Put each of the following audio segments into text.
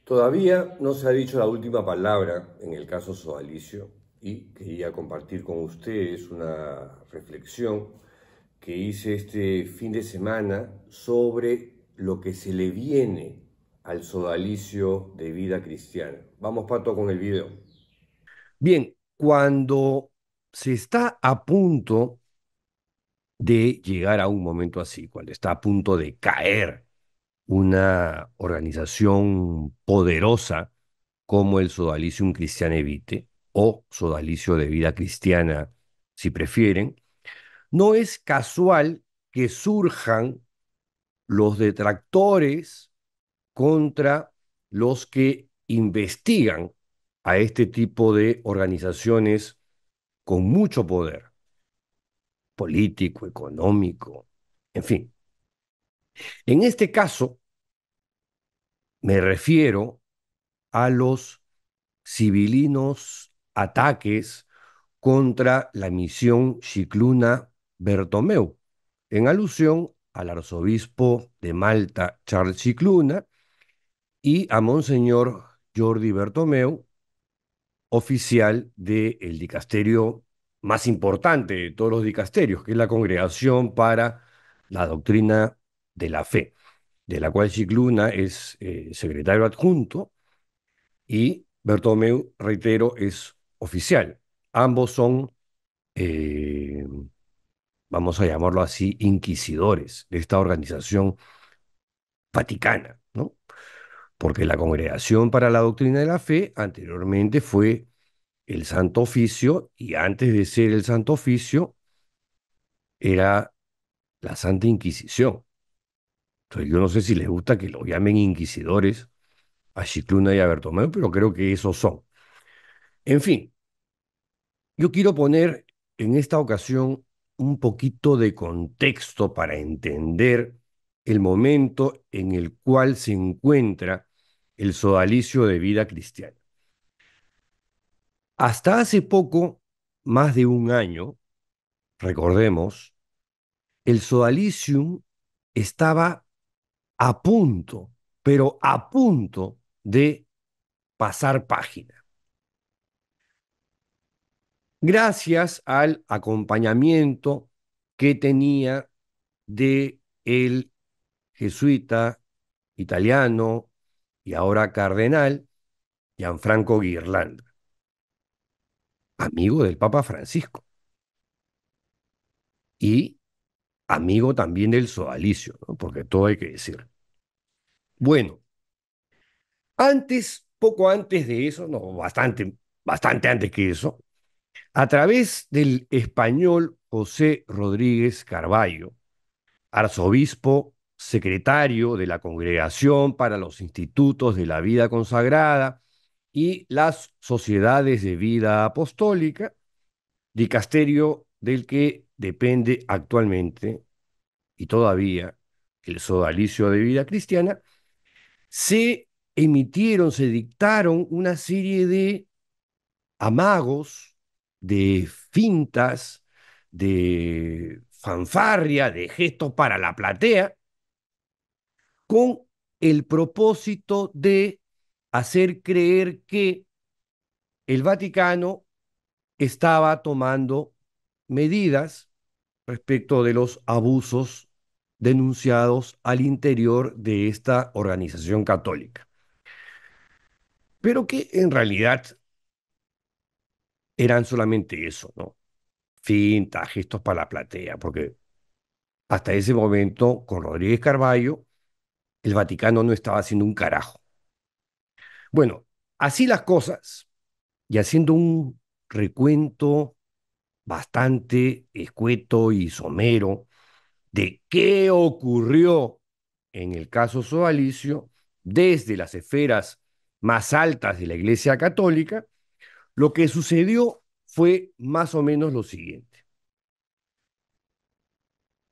Todavía no se ha dicho la última palabra en el caso Sodalicio y quería compartir con ustedes una reflexión que hice este fin de semana sobre lo que se le viene al Sodalicio de vida cristiana. Vamos, Pato, con el video. Bien, cuando se está a punto de llegar a un momento así, cuando está a punto de caer una organización poderosa como el Sodalicium Christiane Vitae o Sodalicio de Vida Cristiana, si prefieren, no es casual que surjan los detractores contra los que investigan a este tipo de organizaciones con mucho poder político, económico, en fin. En este caso, me refiero a los civilinos ataques contra la misión Scicluna Bertomeu, en alusión al arzobispo de Malta, Charles Scicluna, y a Monseñor Jordi Bertomeu, oficial del dicasterio más importante de todos los dicasterios, que es la Congregación para la Doctrina de la Fe, de la cual Scicluna es secretario adjunto y Bertomeu, reitero, es oficial. Ambos son, eh, vamos a llamarlo así, inquisidores de esta organización vaticana, ¿no? Porque la Congregación para la Doctrina de la Fe anteriormente fue el Santo Oficio y antes de ser el Santo Oficio era la Santa Inquisición. Entonces yo no sé si les gusta que lo llamen inquisidores a Scicluna y a Bertomeu, pero creo que esos son. En fin, yo quiero poner en esta ocasión un poquito de contexto para entender el momento en el cual se encuentra el sodalicio de vida cristiana. Hasta hace poco, más de un año, recordemos, el sodalicium estaba a punto, pero a punto de pasar página. Gracias al acompañamiento que tenía de el jesuita italiano y ahora cardenal Gianfranco Ghirlanda, amigo del Papa Francisco y amigo también del sodalicio, ¿no? Porque todo hay que decir. Bueno, poco antes de eso, no, bastante antes que eso, a través del español José Rodríguez Carballo, arzobispo secretario de la Congregación para los Institutos de la Vida Consagrada y las Sociedades de Vida Apostólica, dicasterio del que depende actualmente y todavía el sodalicio de vida cristiana, se se dictaron una serie de amagos, de fintas, de fanfarria, de gestos para la platea, con el propósito de hacer creer que el Vaticano estaba tomando medidas respecto de los abusos denunciados al interior de esta organización católica, pero que en realidad eran solamente eso, ¿no? Finta, gestos para la platea, porque hasta ese momento, con Rodríguez Carballo, el Vaticano no estaba haciendo un carajo. Bueno, así las cosas, y haciendo un recuento bastante escueto y somero de qué ocurrió en el caso sodalicio desde las esferas más altas de la Iglesia Católica, lo que sucedió fue más o menos lo siguiente.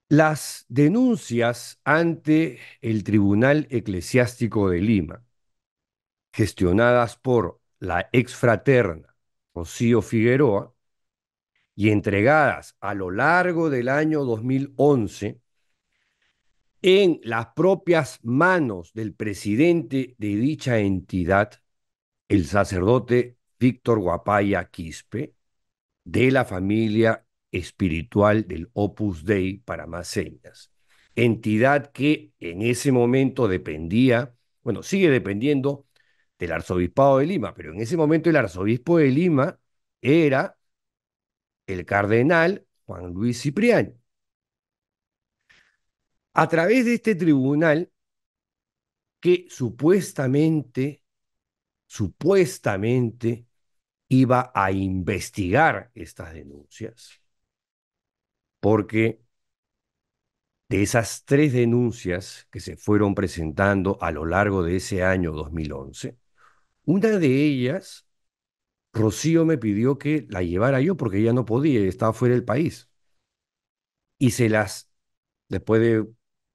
Las denuncias ante el Tribunal Eclesiástico de Lima, gestionadas por la exfraterna Rocío Figueroa y entregadas a lo largo del año 2011, en las propias manos del presidente de dicha entidad, el sacerdote Víctor Guapaya Quispe, de la familia espiritual del Opus Dei, para más señas, entidad que en ese momento dependía, bueno, sigue dependiendo del arzobispado de Lima, pero en ese momento el arzobispo de Lima era el cardenal Juan Luis Cipriani. A través de este tribunal que supuestamente iba a investigar estas denuncias, porque de esas 3 denuncias que se fueron presentando a lo largo de ese año 2011, una de ellas, Rocío me pidió que la llevara yo porque ella no podía, estaba fuera del país. Y después de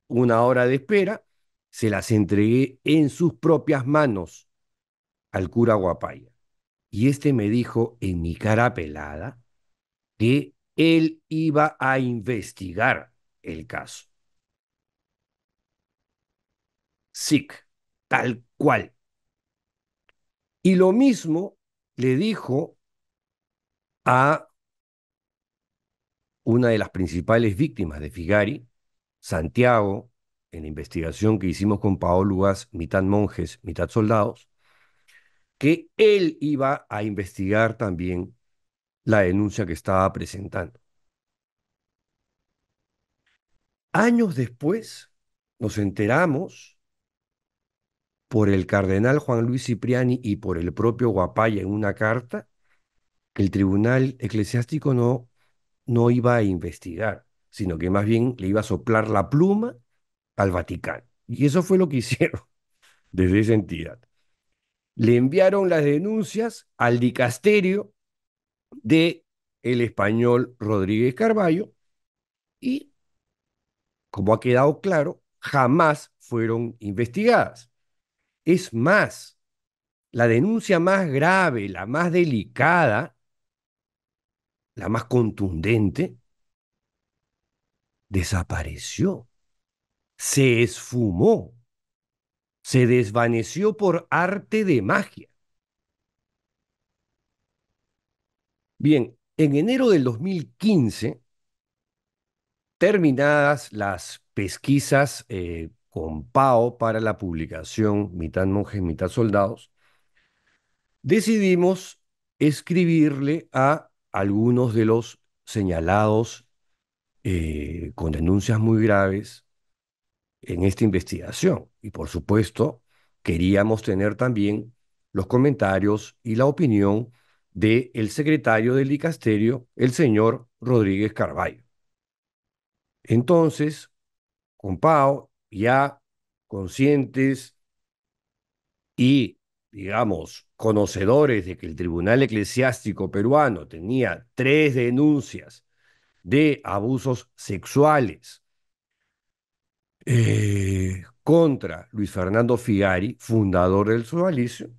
una hora de espera, se las entregué en sus propias manos al cura Guapaya. Y este me dijo en mi cara pelada que él iba a investigar el caso. SIC, tal cual. Y lo mismo le dijo a una de las principales víctimas de Figari, Santiago, en la investigación que hicimos con Paolo Ugas, mitad monjes, mitad soldados, que él iba a investigar también la denuncia que estaba presentando. Años después nos enteramos por el cardenal Juan Luis Cipriani y por el propio Guapaya en una carta que el tribunal eclesiástico no iba a investigar, sino que más bien le iba a soplar la pluma al Vaticano. Y eso fue lo que hicieron desde esa entidad. Le enviaron las denuncias al dicasterio de el español Rodríguez Carballo y, como ha quedado claro, jamás fueron investigadas. Es más, la denuncia más grave, la más delicada, la más contundente, desapareció, se esfumó, se desvaneció por arte de magia. Bien, en enero del 2015, terminadas las pesquisas con PAO para la publicación Mitad Monjes, Mitad Soldados, decidimos escribirle a algunos de los señalados con denuncias muy graves en esta investigación. Y por supuesto, queríamos tener también los comentarios y la opinión del secretario del dicasterio, el señor Rodríguez Carballo. Entonces, con Pau, ya conscientes y, digamos, conocedores de que el Tribunal Eclesiástico Peruano tenía 3 denuncias de abusos sexuales contra Luis Fernando Figari, fundador del Sodalicio,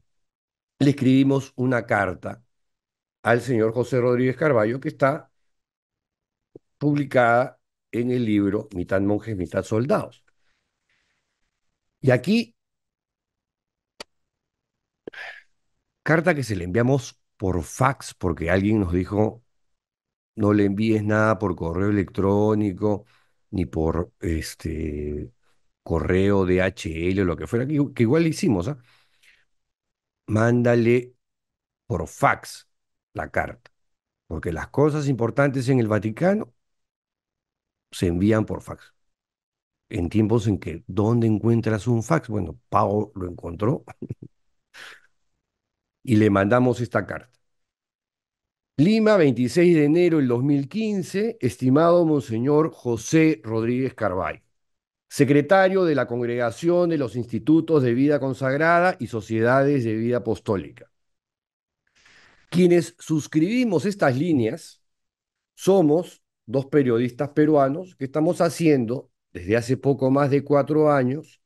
le escribimos una carta al señor José Rodríguez Carballo que está publicada en el libro Mitad Monjes, Mitad Soldados. Y aquí, carta que se le enviamos por fax porque alguien nos dijo no le envíes nada por correo electrónico ni por correo DHL o lo que fuera, que igual le hicimos, ¿ah? Mándale por fax la carta, porque las cosas importantes en el Vaticano se envían por fax. En tiempos en que, ¿dónde encuentras un fax? Bueno, Pau lo encontró y le mandamos esta carta. Lima, 26 de enero del 2015, estimado Monseñor José Rodríguez Carballo, secretario de la Congregación de los Institutos de Vida Consagrada y Sociedades de Vida Apostólica. Quienes suscribimos estas líneas somos 2 periodistas peruanos que estamos haciendo, desde hace poco más de 4 años,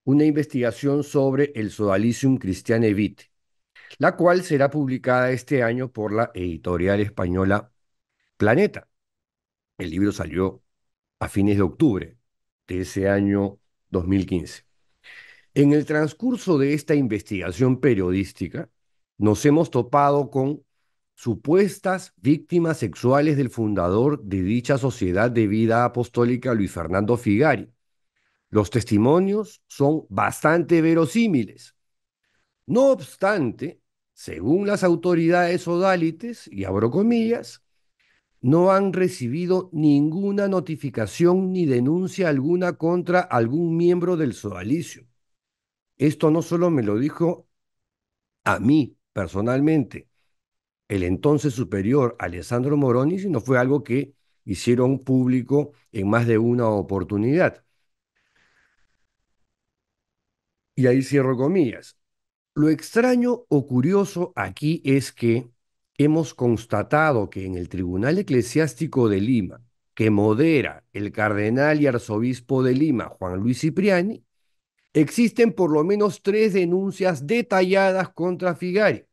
una investigación sobre el Sodalicium Christiane Vitae, la cual será publicada este año por la editorial española Planeta. El libro salió a fines de octubre de ese año 2015. En el transcurso de esta investigación periodística, nos hemos topado con supuestas víctimas sexuales del fundador de dicha sociedad de vida apostólica, Luis Fernando Figari. Los testimonios son bastante verosímiles. No obstante, según las autoridades odálites, y abro comillas, no han recibido ninguna notificación ni denuncia alguna contra algún miembro del sodalicio. Esto no solo me lo dijo a mí personalmente el entonces superior Alessandro Moroni, sino fue algo que hicieron público en más de una oportunidad. Y ahí cierro comillas. Lo extraño o curioso aquí es que hemos constatado que en el Tribunal Eclesiástico de Lima, que modera el cardenal y arzobispo de Lima, Juan Luis Cipriani, existen por lo menos 3 denuncias detalladas contra Figari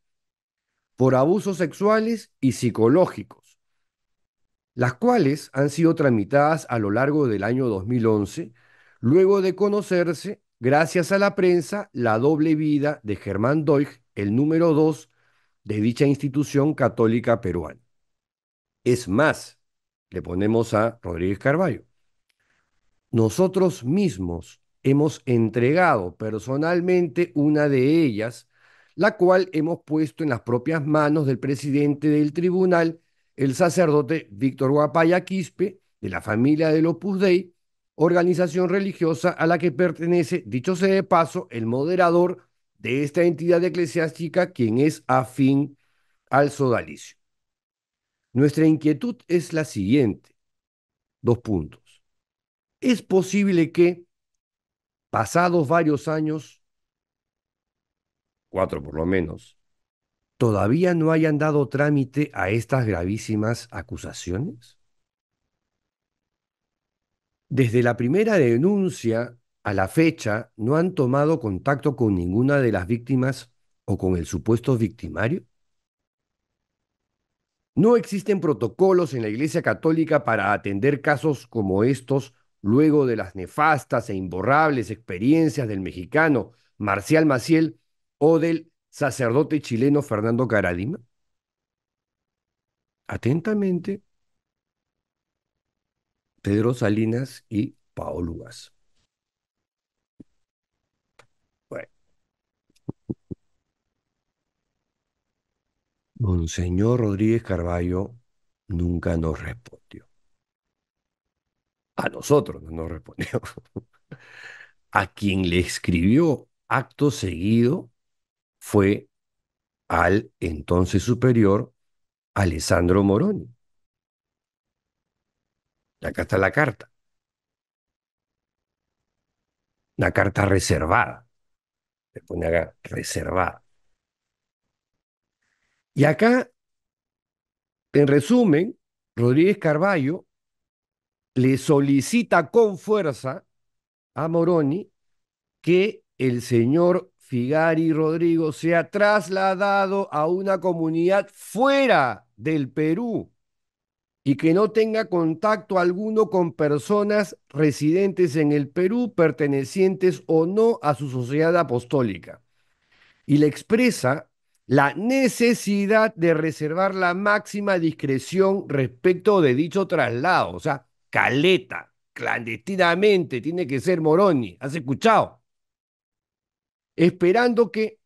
por abusos sexuales y psicológicos, las cuales han sido tramitadas a lo largo del año 2011, luego de conocerse, gracias a la prensa, la doble vida de Germán Doig, el número 2 de dicha institución católica peruana. Es más, le ponemos a Rodríguez Carballo. Nosotros mismos hemos entregado personalmente una de ellas, la cual hemos puesto en las propias manos del presidente del tribunal, el sacerdote Víctor Guapaya Quispe, de la familia del Opus Dei, organización religiosa a la que pertenece, dicho sea de paso, el moderador de esta entidad eclesiástica, quien es afín al sodalicio. Nuestra inquietud es la siguiente, 2 puntos. ¿Es posible que, pasados varios años, 4 por lo menos, todavía no hayan dado trámite a estas gravísimas acusaciones? Desde la primera denuncia a la fecha, ¿no han tomado contacto con ninguna de las víctimas o con el supuesto victimario? ¿No existen protocolos en la Iglesia Católica para atender casos como estos luego de las nefastas e imborrables experiencias del mexicano Marcial Maciel o del sacerdote chileno Fernando Caradima? Atentamente, Pedro Salinas y Paolo Gas. Bueno, Monseñor Rodríguez Carballo nunca nos respondió. A nosotros no nos respondió. A quien le escribió acto seguido fue al entonces superior Alessandro Moroni. Acá está una carta reservada. Le pone acá, reservada. Y acá, en resumen, Rodríguez Carballo le solicita con fuerza a Moroni que el señor Figari Rodrigo sea trasladado a una comunidad fuera del Perú y que no tenga contacto alguno con personas residentes en el Perú pertenecientes o no a su sociedad apostólica. Y le expresa la necesidad de reservar la máxima discreción respecto de dicho traslado. O sea, caleta, clandestinamente, tiene que ser Moroni. ¿Has escuchado? Esperando que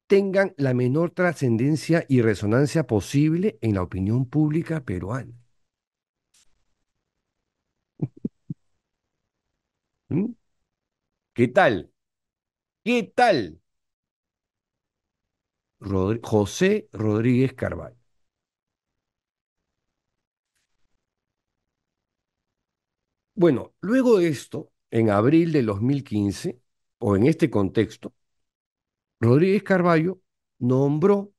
tengan la menor trascendencia y resonancia posible en la opinión pública peruana. ¿Mm? ¿Qué tal? ¿Qué tal? José Rodríguez Carvalho. Bueno, luego de esto, en abril de 2015, o en este contexto, Rodríguez Carvalho nombró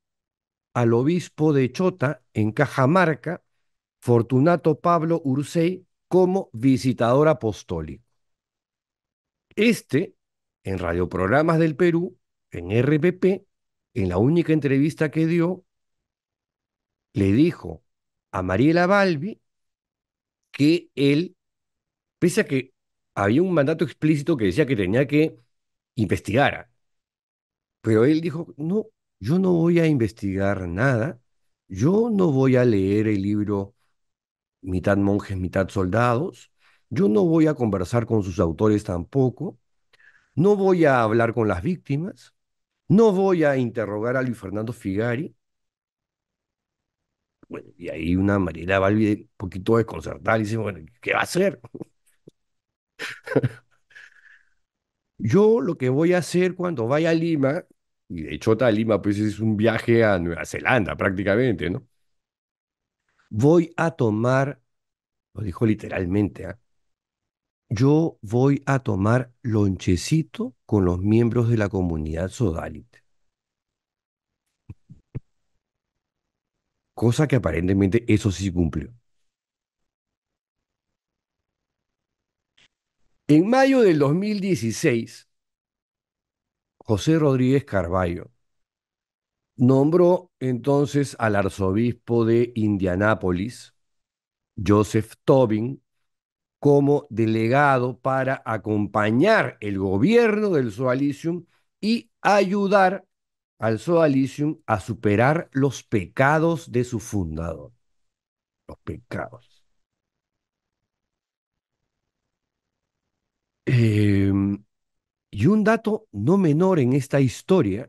al obispo de Chota, en Cajamarca, Fortunato Pablo Ursay, como visitador apostólico. Este, en radioprogramas del Perú, en RPP, en la única entrevista que dio, le dijo a Mariela Balbi que él, pese a que había un mandato explícito que decía que tenía que investigar, pero él dijo, no, yo no voy a investigar nada, yo no voy a leer el libro mitad monjes, mitad soldados, yo no voy a conversar con sus autores tampoco, no voy a hablar con las víctimas, no voy a interrogar a Luis Fernando Figari. Bueno, y ahí una Mariela Balbi un poquito desconcertada, y dice, bueno, ¿qué va a hacer? Yo lo que voy a hacer cuando vaya a Lima, y de Chota a Lima, pues es un viaje a Nueva Zelanda prácticamente, ¿no? Voy a tomar, lo dijo literalmente, ¿ah? Yo voy a tomar lonchecito con los miembros de la comunidad sodalite, cosa que aparentemente eso sí cumplió. En mayo del 2016, José Rodríguez Carballo nombró entonces al arzobispo de Indianápolis, Joseph Tobin, como delegado para acompañar el gobierno del Sodalicium y ayudar al Sodalicium a superar los pecados de su fundador. Los pecados. Eh, y un dato no menor en esta historia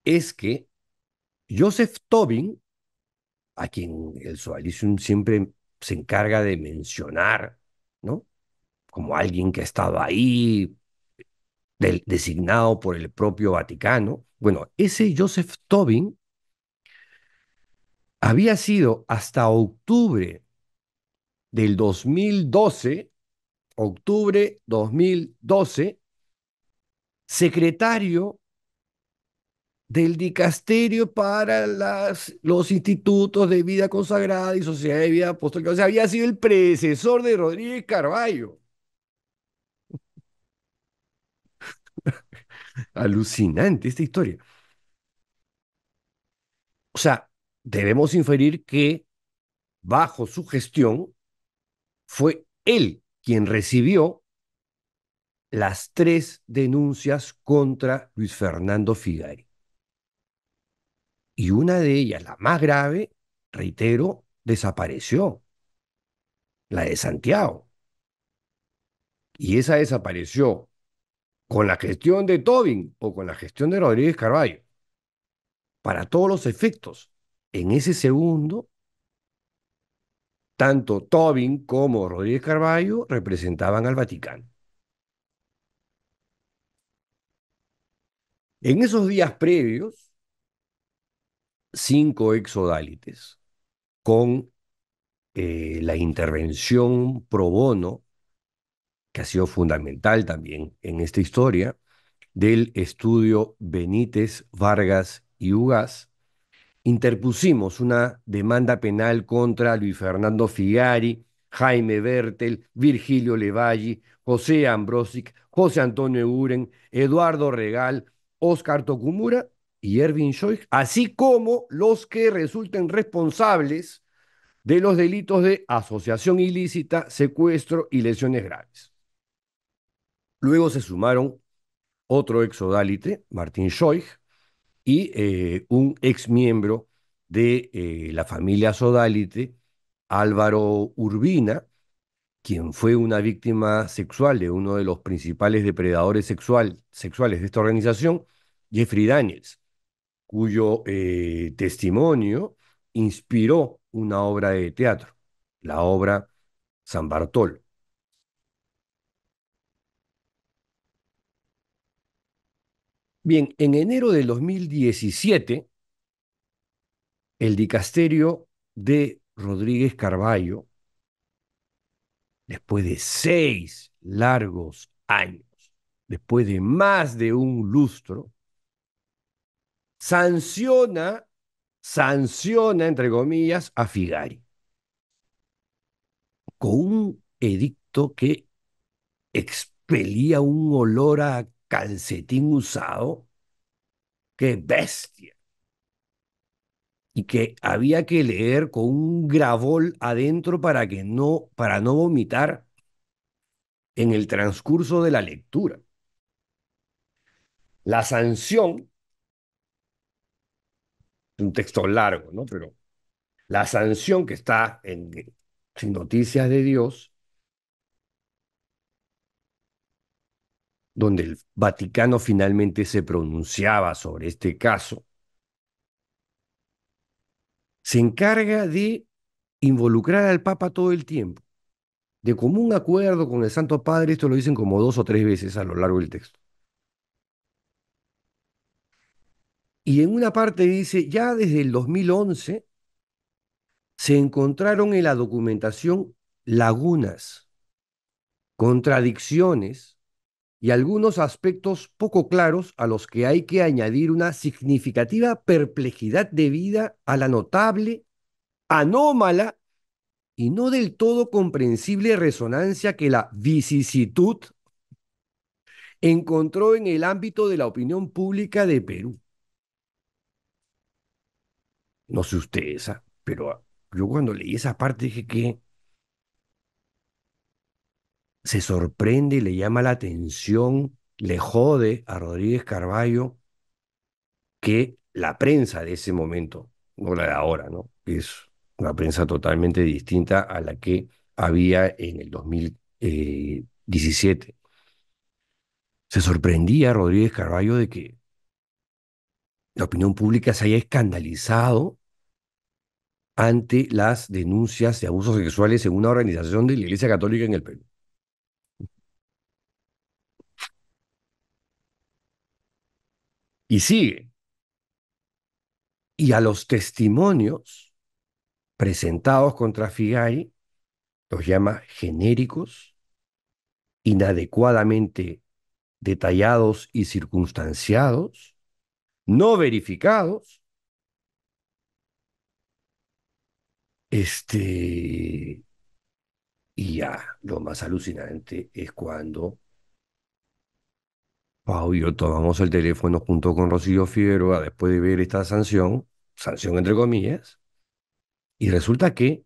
es que Joseph Tobin, a quien el Sodalicium siempre se encarga de mencionar, ¿no? Como alguien que ha estado ahí, designado por el propio Vaticano. Bueno, ese Joseph Tobin había sido hasta octubre del 2012, octubre 2012, secretario del Dicasterio para los institutos de vida consagrada y sociedad de vida apostólica. O sea, había sido el predecesor de Rodríguez Carballo. Alucinante esta historia. O sea, debemos inferir que bajo su gestión fue él quien recibió las tres denuncias contra Luis Fernando Figari. Y una de ellas, la más grave, reitero, desapareció, la de Santiago. Y esa desapareció con la gestión de Tobin o con la gestión de Rodríguez Carballo. Para todos los efectos, en ese segundo, tanto Tobin como Rodríguez Carballo representaban al Vaticano. En esos días previos, 5 exodálites con la intervención pro bono, que ha sido fundamental también en esta historia, del estudio Benítez, Vargas y Ugaz, interpusimos una demanda penal contra Luis Fernando Figari, Jaime Bertel, Virgilio Levalli, José Ambrosic, José Antonio Uren, Eduardo Regal, Óscar Tokumura y Erwin Schoich, así como los que resulten responsables de los delitos de asociación ilícita, secuestro y lesiones graves. Luego se sumaron otro exodálite, Martín Schoich, y un ex miembro de la familia Sodálite, Álvaro Urbina, quien fue una víctima sexual de uno de los principales depredadores sexuales de esta organización, Jeffrey Daniels, cuyo testimonio inspiró una obra de teatro, la obra San Bartolo. Bien, en enero del 2017, el dicasterio de Rodríguez Carballo, después de 6 largos años, después de más de un lustro, sanciona, entre comillas, a Figari con un edicto que expelía un olor a calcetín usado, que bestia, y que había que leer con un gravol adentro para no vomitar. en el transcurso de la lectura. La sanción, es un texto largo, ¿no? Pero la sanción que está en Noticias de Dios, donde el Vaticano finalmente se pronunciaba sobre este caso, se encarga de involucrar al Papa todo el tiempo. De común acuerdo con el Santo Padre, esto lo dicen como 2 o 3 veces a lo largo del texto. Y en una parte dice, ya desde el 2011 se encontraron en la documentación lagunas, contradicciones y algunos aspectos poco claros a los que hay que añadir una significativa perplejidad debida a la notable, anómala y no del todo comprensible resonancia que la vicisitud encontró en el ámbito de la opinión pública de Perú. No sé ustedes, pero yo cuando leí esa parte dije que se sorprende, le llama la atención, le jode a Rodríguez Carballo que la prensa de ese momento, no la de ahora, ¿no? Es una prensa totalmente distinta a la que había en el 2017. Se sorprendía Rodríguez Carballo de que la opinión pública se haya escandalizado ante las denuncias de abusos sexuales en una organización de la Iglesia Católica en el Perú. Y sigue. Y a los testimonios presentados contra Figari los llama genéricos, inadecuadamente detallados y circunstanciados, no verificados, y ya lo más alucinante es cuando Pau y yo tomamos el teléfono junto con Rocío Figueroa después de ver esta sanción, sanción entre comillas, y resulta que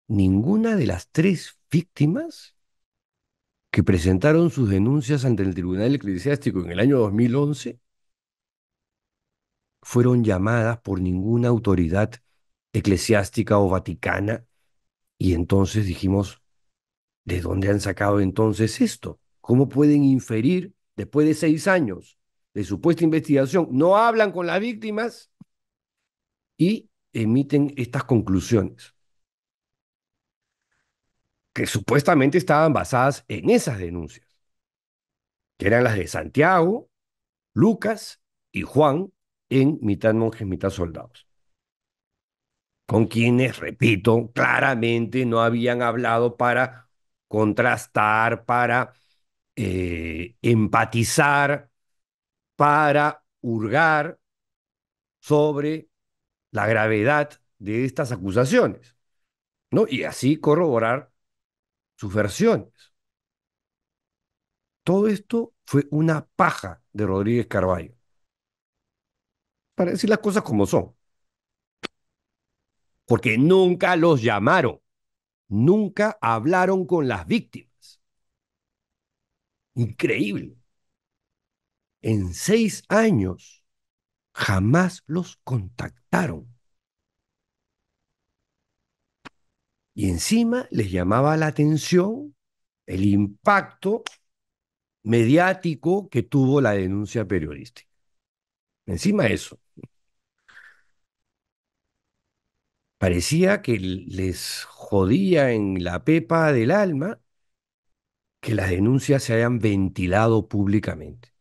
ninguna de las 3 víctimas que presentaron sus denuncias ante el Tribunal Eclesiástico en el año 2011 fueron llamadas por ninguna autoridad eclesiástica o vaticana, y entonces dijimos, ¿de dónde han sacado entonces esto? ¿Cómo pueden inferir, después de 6 años de supuesta investigación, no hablan con las víctimas y emiten estas conclusiones que supuestamente estaban basadas en esas denuncias, que eran las de Santiago, Lucas y Juan en Mitad Monjes, Mitad Soldados, con quienes, repito, claramente no habían hablado para contrastar, para empatizar, para hurgar sobre la gravedad de estas acusaciones, ¿no? Y así corroborar sus versiones. Todo esto fue una paja de Rodríguez Carballo, para decir las cosas como son, porque nunca los llamaron, nunca hablaron con las víctimas. Increíble. En 6 años jamás los contactaron. Y encima les llamaba la atención el impacto mediático que tuvo la denuncia periodística. Encima de eso, parecía que les jodía en la pepa del alma que las denuncias se hayan ventilado públicamente,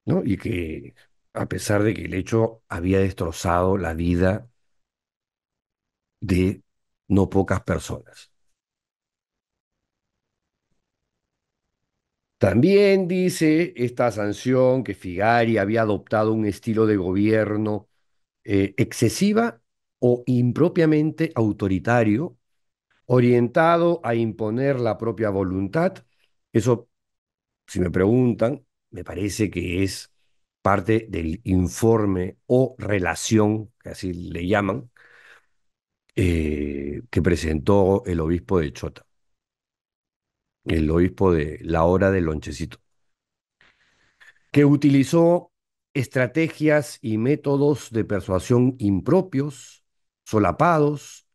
¿no? Y que a pesar de que el hecho había destrozado la vida de no pocas personas. También dice esta sanción que Figari había adoptado un estilo de gobierno excesiva o impropiamente autoritario, orientado a imponer la propia voluntad. Eso, si me preguntan, me parece que es parte del informe o relación, que así le llaman, que presentó el obispo de Chota. el obispo de la hora del lonchecito, que utilizó estrategias y métodos de persuasión impropios, solapados,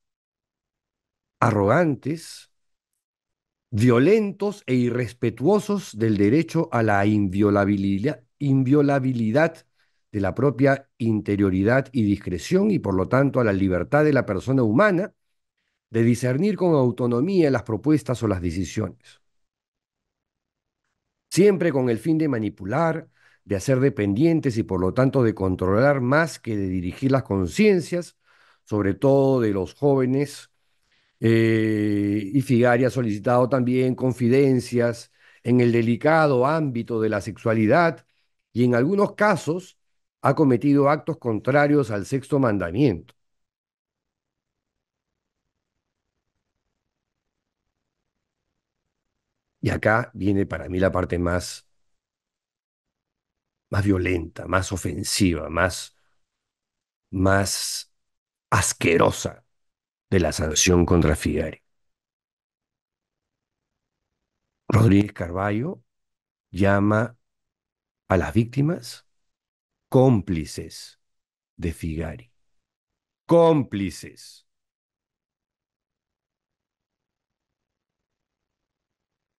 arrogantes, violentos e irrespetuosos del derecho a la inviolabilidad de la propia interioridad y discreción y por lo tanto a la libertad de la persona humana de discernir con autonomía las propuestas o las decisiones, siempre con el fin de manipular, de hacer dependientes y por lo tanto de controlar más que de dirigir las conciencias, sobre todo de los jóvenes. Y Figari ha solicitado también confidencias en el delicado ámbito de la sexualidad y en algunos casos ha cometido actos contrarios al sexto mandamiento. Y acá viene para mí la parte más violenta, más ofensiva, más asquerosa de la sanción contra Figari. Rodríguez Carballo llama a las víctimas cómplices de Figari. Cómplices.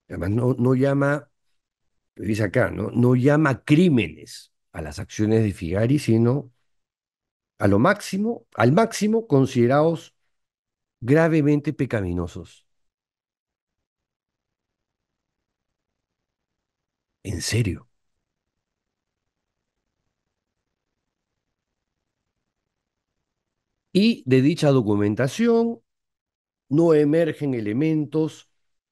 Además, no llama, dice acá, no llama crímenes a las acciones de Figari, sino a lo máximo, al máximo considerados gravemente pecaminosos. En serio. Y de dicha documentación no emergen elementos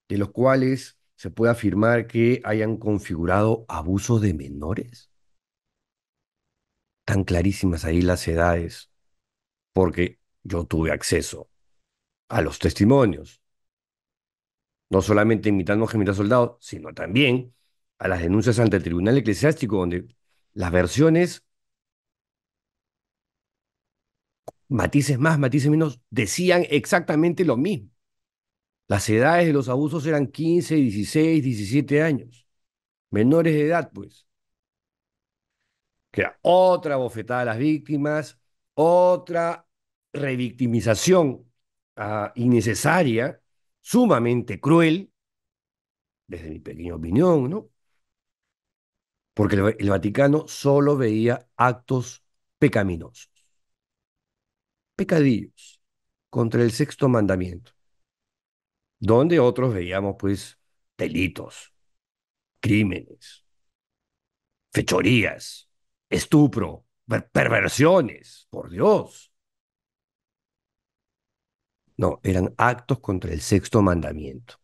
de los cuales se puede afirmar que hayan configurado abuso de menores. Tan clarísimas ahí las edades, porque yo tuve acceso a los testimonios, no solamente en Mitad Monje, Mitad Soldado, sino también a las denuncias ante el Tribunal Eclesiástico, donde las versiones, matices más, matices menos, decían exactamente lo mismo. Las edades de los abusos eran 15, 16, 17 años, menores de edad, pues. Que era otra bofetada a las víctimas, otra revictimización innecesaria, sumamente cruel, desde mi pequeña opinión, ¿no? Porque el Vaticano solo veía actos pecaminosos, pecadillos, contra el sexto mandamiento, donde otros veíamos, pues, delitos, crímenes, fechorías, estupro, perversiones, por Dios. No, eran actos contra el sexto mandamiento,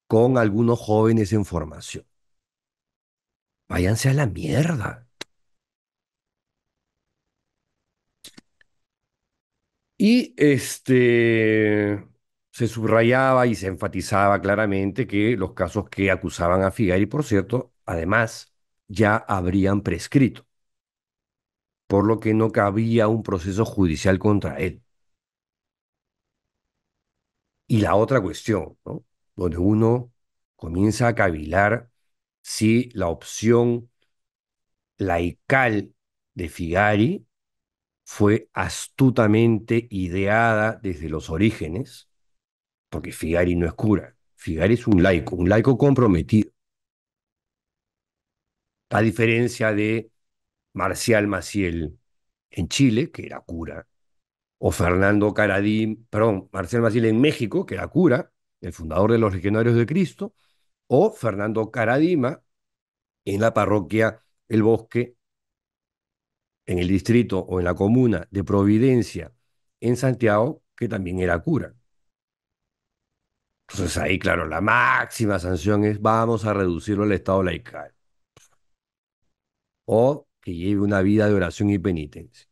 con algunos jóvenes en formación. Váyanse a la mierda. Y se subrayaba y se enfatizaba claramente que los casos que acusaban a Figari, por cierto, además ya habrían prescrito, por lo que no cabía un proceso judicial contra él. Y la otra cuestión, ¿no? Donde uno comienza a cavilar si la opción laical de Figari fue astutamente ideada desde los orígenes, porque Figari no es cura, Figari es un laico comprometido, a diferencia de Marcial Maciel en Chile, que era cura, o Fernando Caradín, perdón, Marcial Maciel en México, que era cura, el fundador de los Legionarios de Cristo, o Fernando Caradima en la parroquia El Bosque, en el distrito o en la comuna de Providencia, en Santiago, que también era cura. Entonces ahí, claro, la máxima sanción es vamos a reducirlo al estado laical o que lleve una vida de oración y penitencia.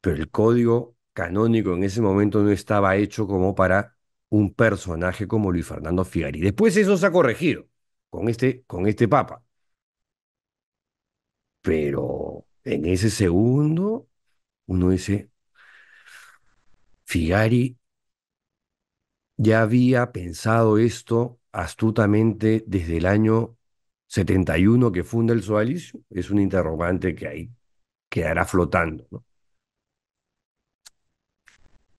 Pero el código canónico en ese momento no estaba hecho como para un personaje como Luis Fernando Figari. Después eso se ha corregido con este papa. Pero en ese segundo, uno dice, Figari ya había pensado esto astutamente desde el año 71 que funda el sodalicio? Es un interrogante que ahí quedará flotando, ¿no?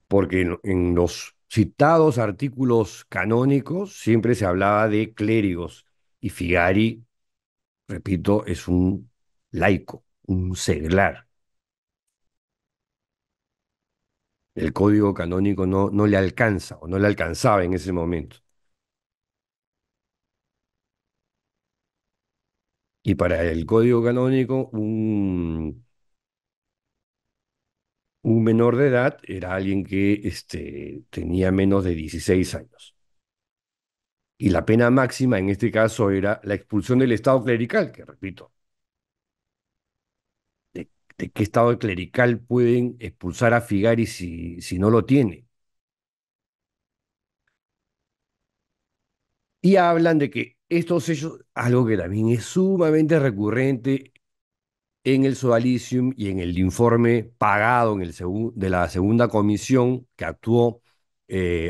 Porque en los citados artículos canónicos siempre se hablaba de clérigos y Figari, repito, es un laico, un seglar. El código canónico no le alcanza o no le alcanzaba en ese momento. Y para el código canónico, un menor de edad era alguien que tenía menos de 16 años. Y la pena máxima en este caso era la expulsión del estado clerical, que repito, ¿de, de qué estado clerical pueden expulsar a Figari si no lo tiene? Y hablan de que estos hechos, algo que también es sumamente recurrente en el Sodalicium y en el informe pagado de la segunda comisión que actuó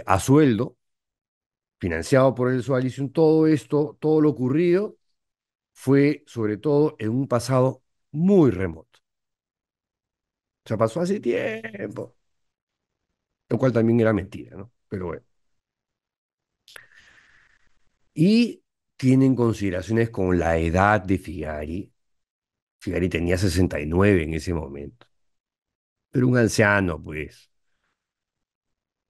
a sueldo, financiado por el Sodalicium, todo esto, todo lo ocurrido fue sobre todo en un pasado muy remoto. O sea, pasó hace tiempo, lo cual también era mentira, ¿no? Pero bueno. Y tienen consideraciones con la edad de Figari. Figari tenía 69 en ese momento, pero un anciano, pues,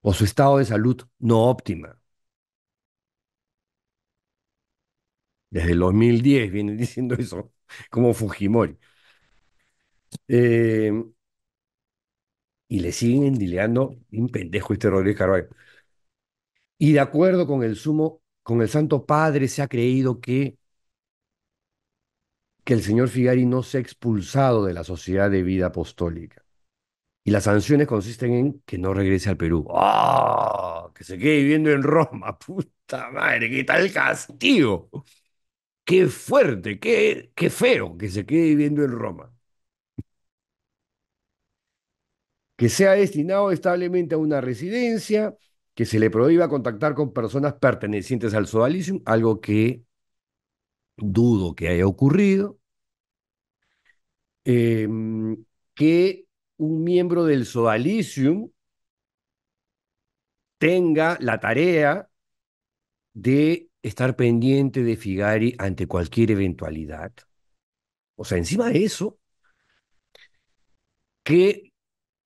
o su estado de salud no óptima. Desde el 2010 vienen diciendo eso, como Fujimori. Eh, y le siguen endileando un pendejo este Rodríguez Carvalho. Y de acuerdo con el Santo Padre, se ha creído que el señor Figari no se ha expulsado de la Sociedad de Vida Apostólica. Y las sanciones consisten en que no regrese al Perú. ¡Ah! Que se quede viviendo en Roma. ¡Puta madre! ¡Qué tal castigo! ¡Qué fuerte! ¡Qué feo que se quede viviendo en Roma! Que sea destinado establemente a una residencia, que se le prohíba contactar con personas pertenecientes al sodalicium, algo que dudo que haya ocurrido, eh, que un miembro del sodalicium tenga la tarea de estar pendiente de Figari ante cualquier eventualidad. O sea, encima de eso, que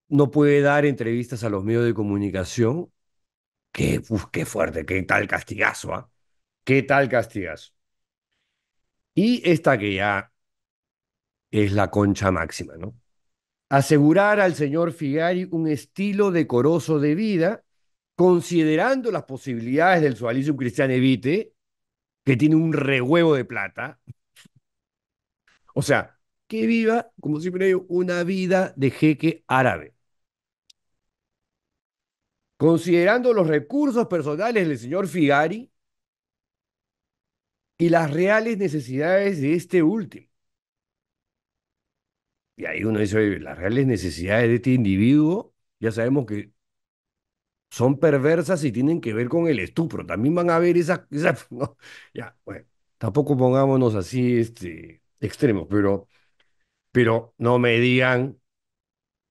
no puede dar entrevistas a los medios de comunicación, qué fuerte, qué tal castigazo, ¿ah? ¿Qué tal castigazo? Y esta que ya es la concha máxima, ¿no? Asegurar al señor Figari un estilo decoroso de vida, considerando las posibilidades del Sodalicium Cristiane Vitae, que tiene un rehuevo de plata. O sea, que viva, como siempre digo, una vida de jeque árabe. Considerando los recursos personales del señor Figari y las reales necesidades de este último. Y ahí uno dice, oye, las reales necesidades de este individuo, ya sabemos que son perversas y tienen que ver con el estupro. También van a ver no, ya, bueno, tampoco pongámonos así, extremos, pero no me digan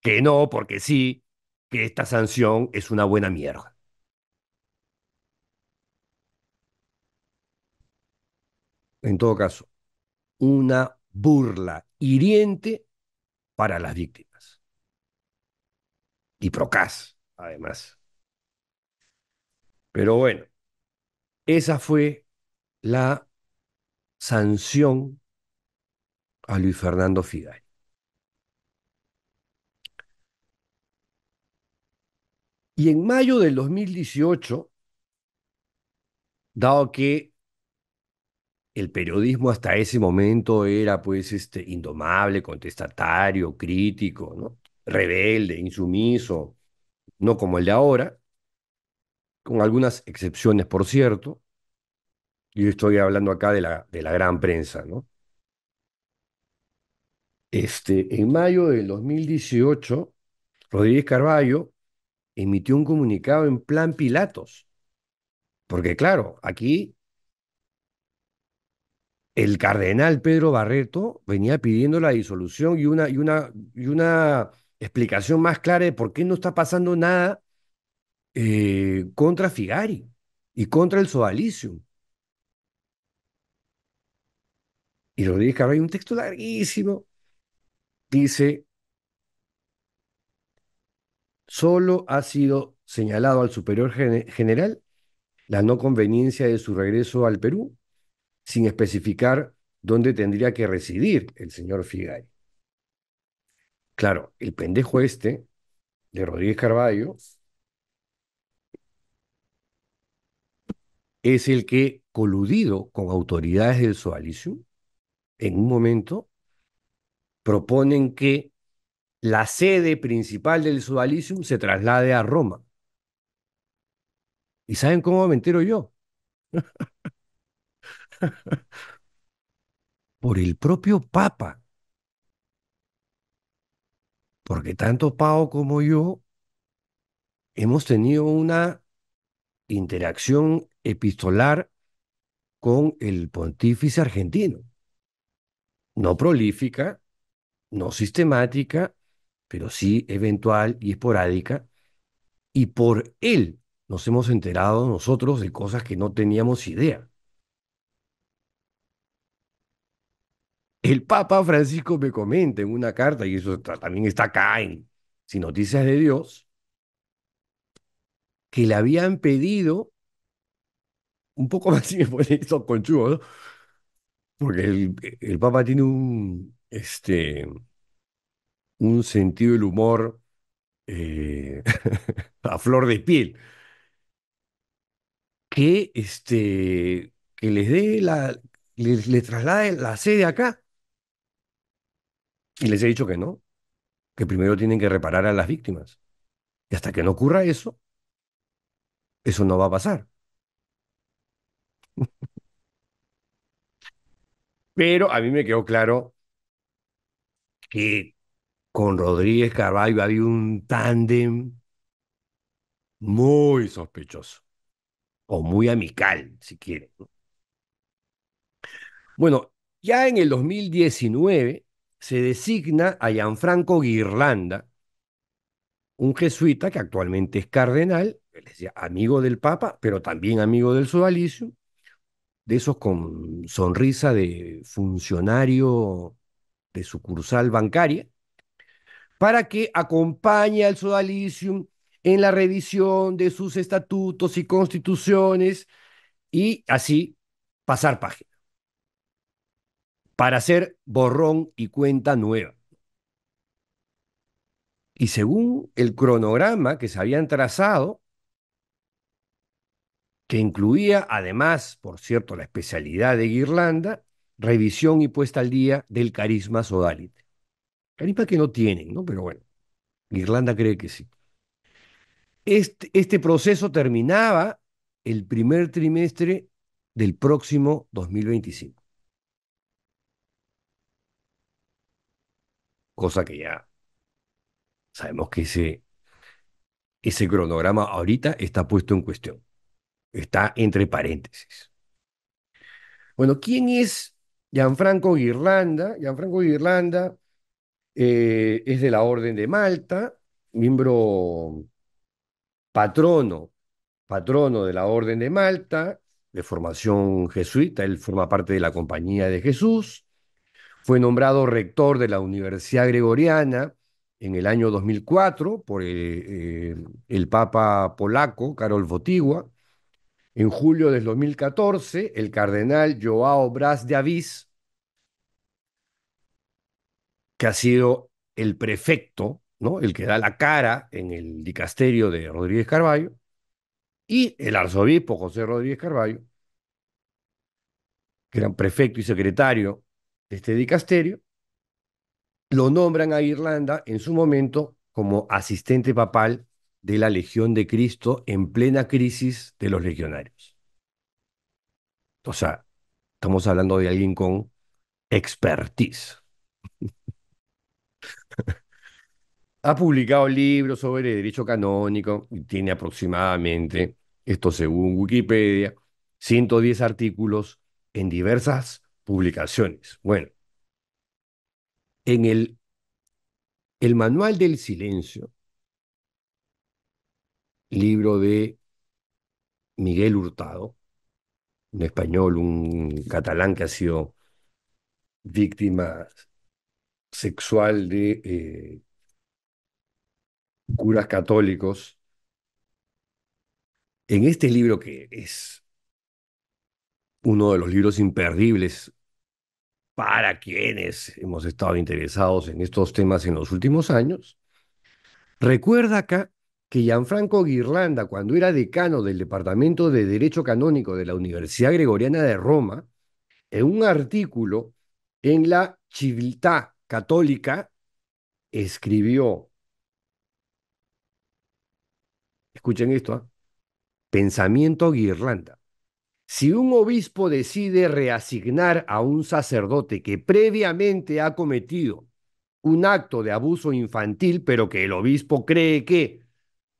que no, porque sí, que esta sanción es una buena mierda. En todo caso, una burla hiriente para las víctimas. Y procaz, además. Pero bueno, esa fue la sanción a Luis Fernando Figari. Y en mayo del 2018, dado que el periodismo hasta ese momento era pues indomable, contestatario, crítico, ¿no? Rebelde, insumiso, no como el de ahora, con algunas excepciones, por cierto. Yo estoy hablando acá de la gran prensa, ¿no? En mayo del 2018, Rodríguez Carballo emitió un comunicado en plan Pilatos, Porque claro, aquí el cardenal Pedro Barreto venía pidiendo la disolución y una explicación más clara de por qué no está pasando nada contra Figari y contra el sodalicio. Y Rodríguez Carvalho, un texto larguísimo, dice, solo ha sido señalado al superior general la no conveniencia de su regreso al Perú, sin especificar dónde tendría que residir el señor Figari. Claro, el pendejo este de Rodríguez Carvalho es el que, coludido con autoridades del Sodalicio, en un momento proponen que la sede principal del Sodalicium se traslade a Roma. ¿Y saben cómo me entero yo? Por el propio Papa, porque tanto Pau como yo hemos tenido una interacción epistolar con el pontífice argentino. No prolífica, no sistemática, pero sí eventual y esporádica. Y por él nos hemos enterado nosotros de cosas que no teníamos idea. El Papa Francisco me comenta en una carta, y eso también está acá en Sin Noticias de Dios, que le habían pedido, un poco más si me pone esto conchudo, ¿no? Porque el Papa tiene un sentido del humor a flor de piel, que les dé les traslade la sede acá. Y les he dicho que primero tienen que reparar a las víctimas. Y hasta que no ocurra eso, eso no va a pasar. Pero a mí me quedó claro que con Rodríguez Carvalho había un tándem muy sospechoso, o muy amical, si quieren, ¿no? Bueno, ya en el 2019 se designa a Gianfranco Ghirlanda, un jesuita que actualmente es cardenal, él decía, amigo del Papa, pero también amigo del sodalicio, de esos con sonrisa de funcionario de sucursal bancaria, para que acompañe al sodalicium en la revisión de sus estatutos y constituciones y así pasar página, para hacer borrón y cuenta nueva. Y según el cronograma que se habían trazado, que incluía además, por cierto, la especialidad de Guirlanda, revisión y puesta al día del carisma sodalite. Carisma que no tienen, ¿no? Pero bueno, Irlanda cree que sí. Este proceso terminaba el primer trimestre del próximo 2025, cosa que ya sabemos que ese cronograma ahorita está puesto en cuestión, está entre paréntesis. Bueno, ¿quién es Gianfranco Ghirlanda? Gianfranco Ghirlanda es de la Orden de Malta, miembro patrono, patrono de la Orden de Malta, de formación jesuita, él forma parte de la Compañía de Jesús, fue nombrado rector de la Universidad Gregoriana en el año 2004 por el Papa polaco, Karol Wojtyła. En julio del 2014, el cardenal Joao Braz de Avis, que ha sido el prefecto, ¿no? El que da la cara en el dicasterio de Rodríguez Carvalho, y el arzobispo José Rodríguez Carvalho, que eran prefecto y secretario de este dicasterio, lo nombran a Irlanda en su momento como asistente papal de la Legión de Cristo en plena crisis de los legionarios. O sea, estamos hablando de alguien con expertise. Ha publicado libros sobre derecho canónico y tiene aproximadamente esto según Wikipedia, 110 artículos en diversas publicaciones. Bueno, en el Manual del Silencio, libro de Miguel Hurtado, un español, un catalán que ha sido víctima sexual de curas católicos, en este libro que es uno de los libros imperdibles para quienes hemos estado interesados en estos temas en los últimos años, recuerda acá que Gianfranco Ghirlanda, cuando era decano del Departamento de Derecho Canónico de la Universidad Gregoriana de Roma, en un artículo en la Civiltà Católica, escribió, escuchen esto, pensamiento Ghirlanda. Si un obispo decide reasignar a un sacerdote que previamente ha cometido un acto de abuso infantil, pero que el obispo cree que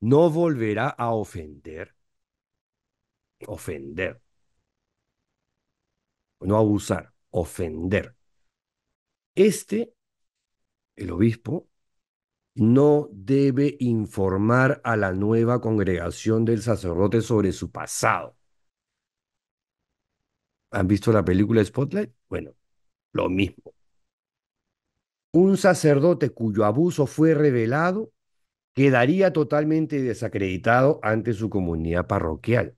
no volverá a ofender, no abusar, ofender. El obispo, no debe informar a la nueva congregación del sacerdote sobre su pasado. ¿Han visto la película Spotlight? Bueno, lo mismo. Un sacerdote cuyo abuso fue revelado quedaría totalmente desacreditado ante su comunidad parroquial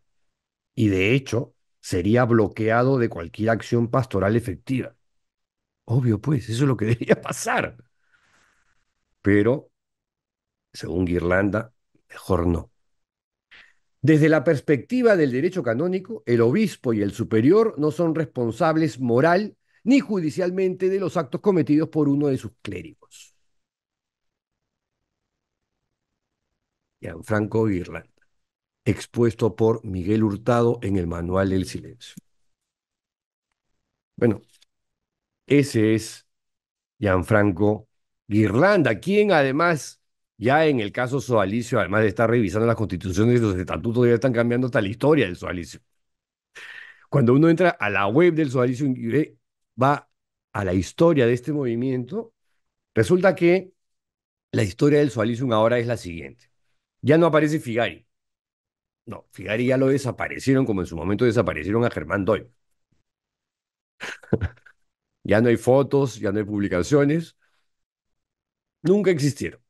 y de hecho sería bloqueado de cualquier acción pastoral efectiva. Obvio, pues, eso es lo que debería pasar. Pero, según Irlanda, mejor no. Desde la perspectiva del derecho canónico, el obispo y el superior no son responsables moral ni judicialmente de los actos cometidos por uno de sus clérigos. Gianfranco Irlanda, expuesto por Miguel Hurtado en el Manual del Silencio. Bueno, ese es Gianfranco Ghirlanda, quien además, ya en el caso sodalicio, además de estar revisando las constituciones y los estatutos, ya están cambiando hasta la historia del sodalicio. Cuando uno entra a la web del sodalicio y va a la historia de este movimiento, resulta que la historia del sodalicio ahora es la siguiente. Ya no aparece Figari. No, Figari ya lo desaparecieron como en su momento desaparecieron a Germán Doy. Ya no hay fotos, ya no hay publicaciones, nunca existieron.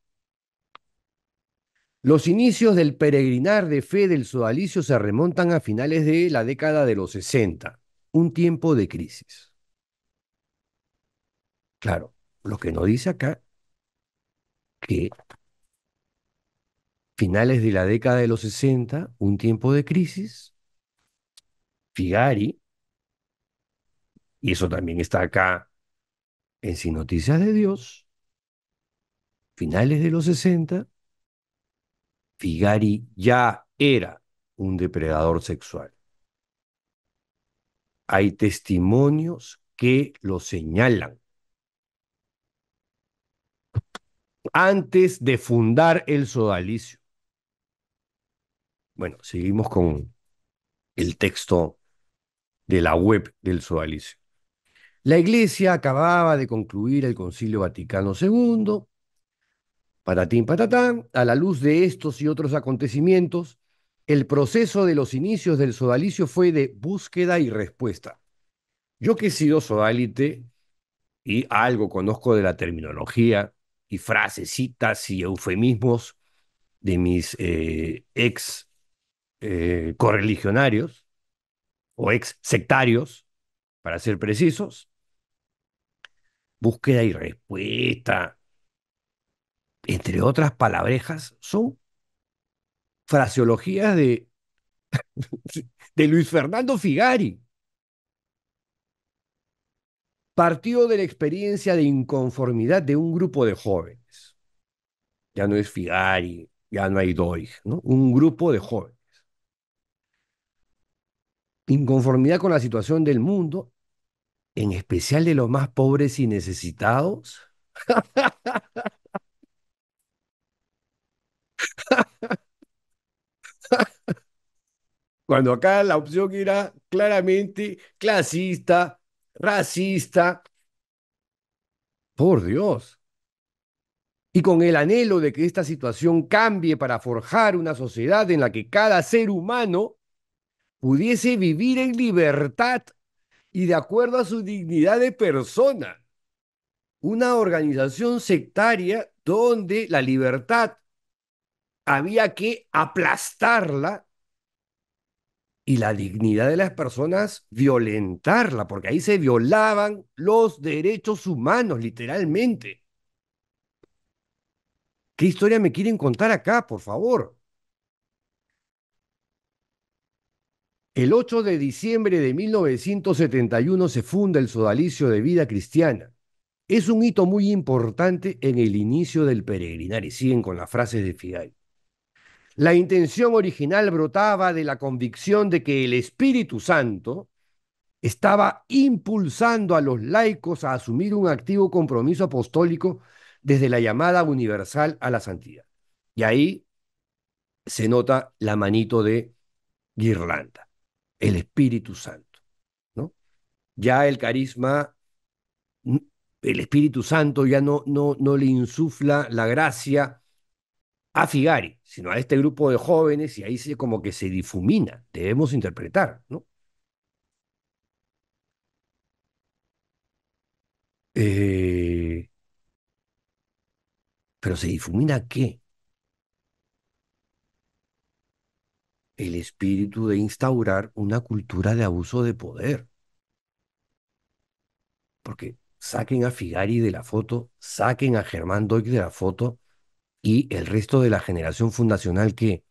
Los inicios del peregrinar de fe del sodalicio se remontan a finales de la década de los 60, un tiempo de crisis. Claro, lo que nos dice acá que finales de la década de los 60, un tiempo de crisis, Figari, y eso también está acá en Sin Noticias de Dios, finales de los 60, Figari ya era un depredador sexual. Hay testimonios que lo señalan. Antes de fundar el sodalicio. Bueno, seguimos con el texto de la web del sodalicio. La Iglesia acababa de concluir el Concilio Vaticano II, patatín patatán, a la luz de estos y otros acontecimientos, el proceso de los inicios del sodalicio fue de búsqueda y respuesta. Yo que he sido sodalite y algo conozco de la terminología y frasecitas y eufemismos de mis ex correligionarios o ex sectarios, para ser precisos, búsqueda y respuesta, entre otras palabrejas, son fraseologías de Luis Fernando Figari. Partió de la experiencia de inconformidad de un grupo de jóvenes. Ya no es Figari, ya no hay Doig, ¿no? Un grupo de jóvenes. Inconformidad con la situación del mundo, en especial de los más pobres y necesitados. Cuando acá la opción era claramente clasista, racista, por Dios. Y con el anhelo de que esta situación cambie para forjar una sociedad en la que cada ser humano pudiese vivir en libertad y de acuerdo a su dignidad de persona. Una organización sectaria donde la libertad había que aplastarla y la dignidad de las personas violentarla, porque ahí se violaban los derechos humanos, literalmente. ¿Qué historia me quieren contar acá, por favor? El 8 de diciembre de 1971 se funda el Sodalicio de Vida Cristiana. Es un hito muy importante en el inicio del peregrinar, y siguen con las frases de Fidel. La intención original brotaba de la convicción de que el Espíritu Santo estaba impulsando a los laicos a asumir un activo compromiso apostólico desde la llamada universal a la santidad. Y ahí se nota la manito de Guirlanda, el Espíritu Santo, ¿no? Ya el carisma, el Espíritu Santo ya no le insufla la gracia a Figari, sino a este grupo de jóvenes y ahí se como que se difumina, debemos interpretar, ¿no? Eh, pero se difumina ¿qué? El espíritu de instaurar una cultura de abuso de poder, porque saquen a Figari de la foto, saquen a Germán Doig de la foto y el resto de la generación fundacional que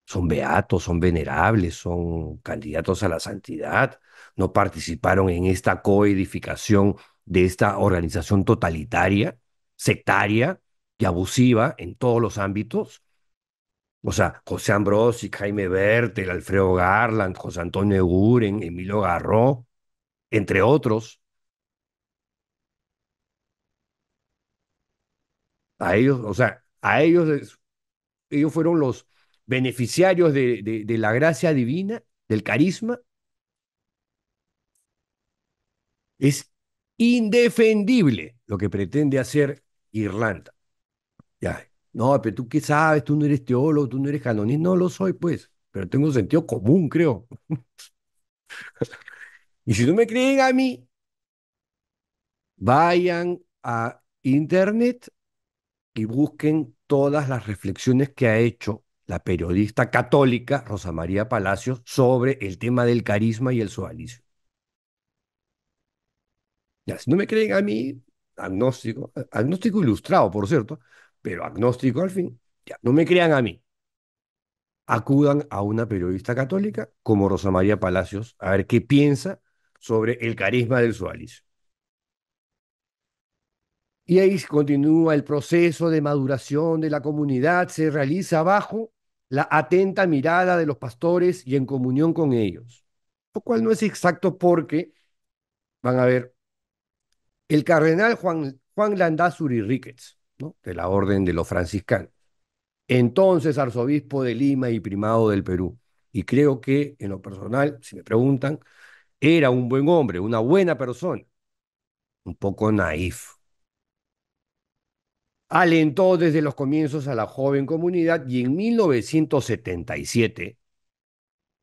son beatos, son venerables, son candidatos a la santidad, no participaron en esta coedificación de esta organización totalitaria, sectaria y abusiva en todos los ámbitos. O sea, José Ambrosi, Jaime Bertel, Alfredo Garland, José Antonio Eguren, Emilio Garró, entre otros, a ellos, o sea, a ellos, ellos fueron los beneficiarios de la gracia divina, del carisma. Es indefendible lo que pretende hacer Irlanda. Ya, no, pero tú qué sabes, tú no eres teólogo, tú no eres canonista, no lo soy, pues, pero tengo sentido común, creo. Y si no me creen a mí, vayan a internet y busquen todas las reflexiones que ha hecho la periodista católica Rosa María Palacios sobre el tema del carisma y el sodalicio. Ya, si no me creen a mí, agnóstico, agnóstico ilustrado, por cierto, pero agnóstico al fin, ya, no me crean a mí. Acudan a una periodista católica como Rosa María Palacios a ver qué piensa sobre el carisma del sodalicio. Y ahí continúa el proceso de maduración de la comunidad, se realiza bajo la atenta mirada de los pastores y en comunión con ellos. Lo cual no es exacto porque, van a ver, el cardenal Juan Landázuri Ricketts, ¿no? De la Orden de los Franciscanos, entonces arzobispo de Lima y primado del Perú. Y creo que, en lo personal, si me preguntan, era un buen hombre, una buena persona, un poco naif. Alentó desde los comienzos a la joven comunidad y en 1977,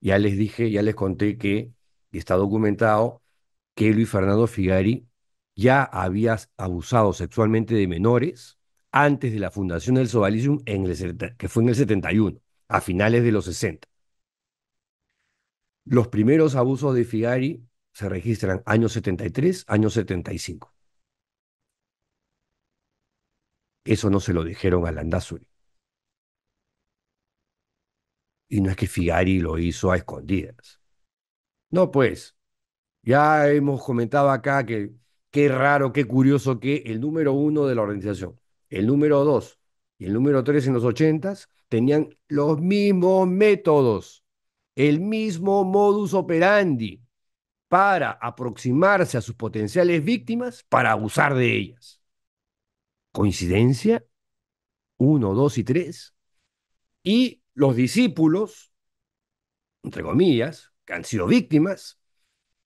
ya les dije, ya les conté que está documentado que Luis Fernando Figari ya había abusado sexualmente de menores antes de la fundación del Sodalicium, que fue en el 71, a finales de los 60. Los primeros abusos de Figari se registran años 73, años 75. Eso no se lo dijeron a Landazuri. Y no es que Figari lo hizo a escondidas. No, pues, ya hemos comentado acá que qué raro, qué curioso que el número uno de la organización, el número dos y el número tres en los ochentas tenían los mismos métodos, el mismo modus operandi para aproximarse a sus potenciales víctimas para abusar de ellas. ¿Coincidencia? Uno, dos y tres. Y los discípulos, entre comillas, que han sido víctimas,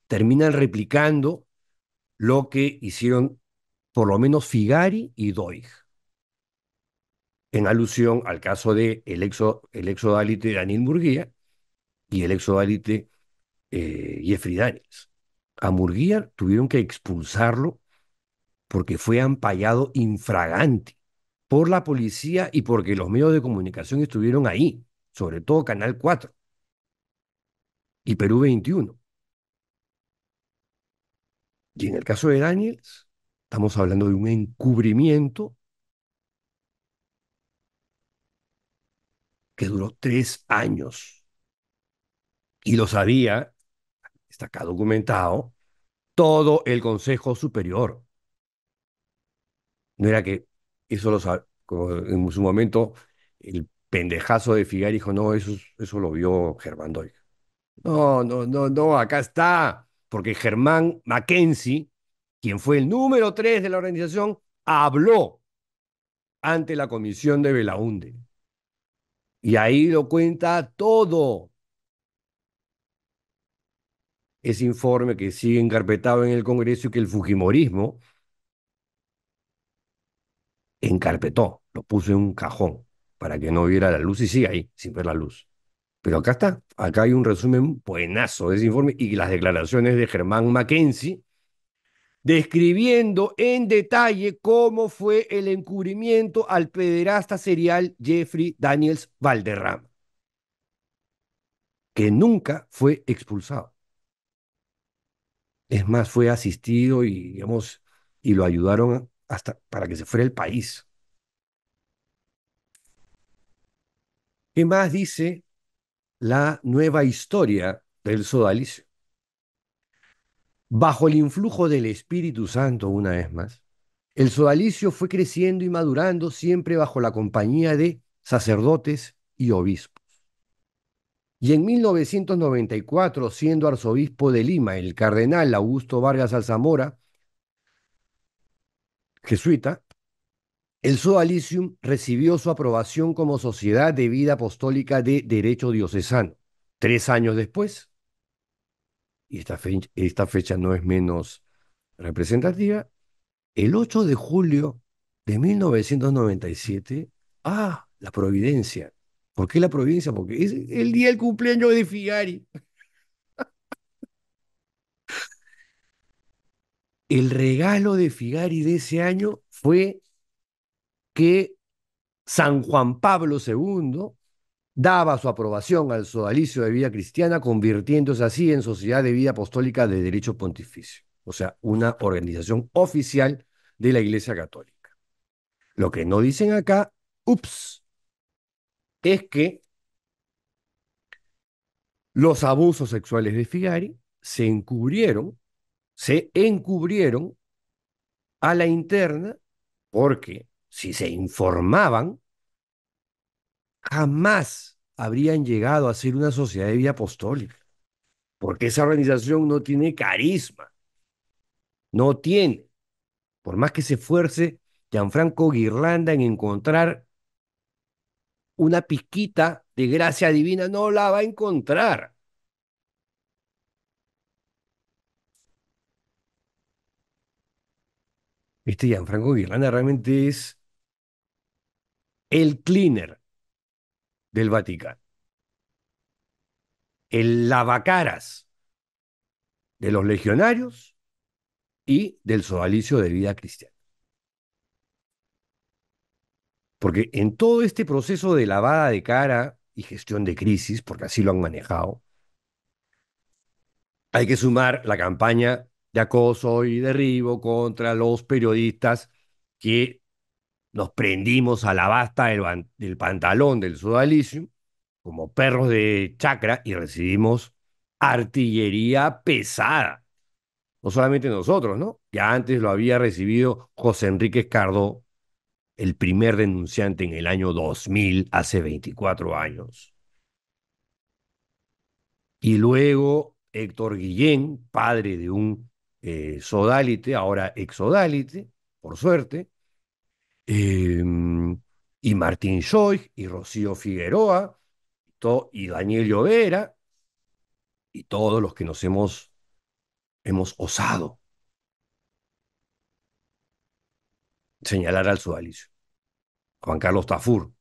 terminan replicando lo que hicieron por lo menos Figari y Doig, en alusión al caso de el exodálite Daniel Murguía y el exodálite Jeffrey Daniels. A Murguía tuvieron que expulsarlo porque fue ampallado infraganti por la policía y porque los medios de comunicación estuvieron ahí, sobre todo Canal 4 y Perú 21. Y en el caso de Daniels, estamos hablando de un encubrimiento que duró 3 años. Y lo sabía, está acá documentado, todo el Consejo Superior. No era que eso lo sabía, como en su momento el pendejazo de Figari dijo, no, eso lo vio Germán Doig. No, no, no, no, acá está. Porque Germán Mackenzie, quien fue el número 3 de la organización, habló ante la comisión de Belaunde. Y ahí lo cuenta todo. Ese informe que sigue encarpetado en el Congreso y que el Fujimorismo encarpetó, lo puso en un cajón para que no viera la luz y sigue ahí, sin ver la luz. Pero acá está, acá hay un resumen buenazo de ese informe y las declaraciones de Germán Mackenzie describiendo en detalle cómo fue el encubrimiento al pederasta serial Jeffrey Daniels Valderrama, que nunca fue expulsado. Es más, fue asistido y, digamos, y lo ayudaron hasta para que se fuera del país. ¿Qué más dice la nueva historia del sodalicio? Bajo el influjo del Espíritu Santo, una vez más, el sodalicio fue creciendo y madurando siempre bajo la compañía de sacerdotes y obispos. Y en 1994, siendo arzobispo de Lima, el cardenal Augusto Vargas Alzamora, jesuita, el sodalicium recibió su aprobación como sociedad de vida apostólica de derecho diocesano. 3 años después, y esta fecha no es menos representativa, el 8 de julio de 1997, la Providencia. ¿Por qué la Providencia? Porque es el día del cumpleaños de Figari. El regalo de Figari de ese año fue que San Juan Pablo II daba su aprobación al sodalicio de vida cristiana, convirtiéndose así en Sociedad de Vida Apostólica de Derecho Pontificio, o sea, una organización oficial de la Iglesia Católica. Lo que no dicen acá, ups, es que los abusos sexuales de Figari se encubrieron a la interna porque si se informaban, jamás habrían llegado a ser una sociedad de vida apostólica, porque esa organización no tiene carisma, no tiene, por más que se esfuerce Gianfranco Guirlanda en encontrar una pizquita de gracia divina, no la va a encontrar. Este Gianfranco Guirlanda realmente es el cleaner del Vaticano, el lavacaras de los legionarios y del sodalicio de vida cristiana. Porque en todo este proceso de lavada de cara y gestión de crisis, porque así lo han manejado, hay que sumar la campaña de acoso y derribo contra los periodistas que nos prendimos a la basta del pantalón del sodalicio como perros de chacra y recibimos artillería pesada. No solamente nosotros, ¿no? Ya antes lo había recibido José Enrique Escardó, el primer denunciante en el año 2000, hace 24 años. Y luego Héctor Guillén, padre de un sodálite, ahora exodálite, por suerte, eh, y Martín Schoich y Rocío Figueroa, y Daniel Llovera y todos los que hemos osado señalar al sodalicio. Juan Carlos Tafur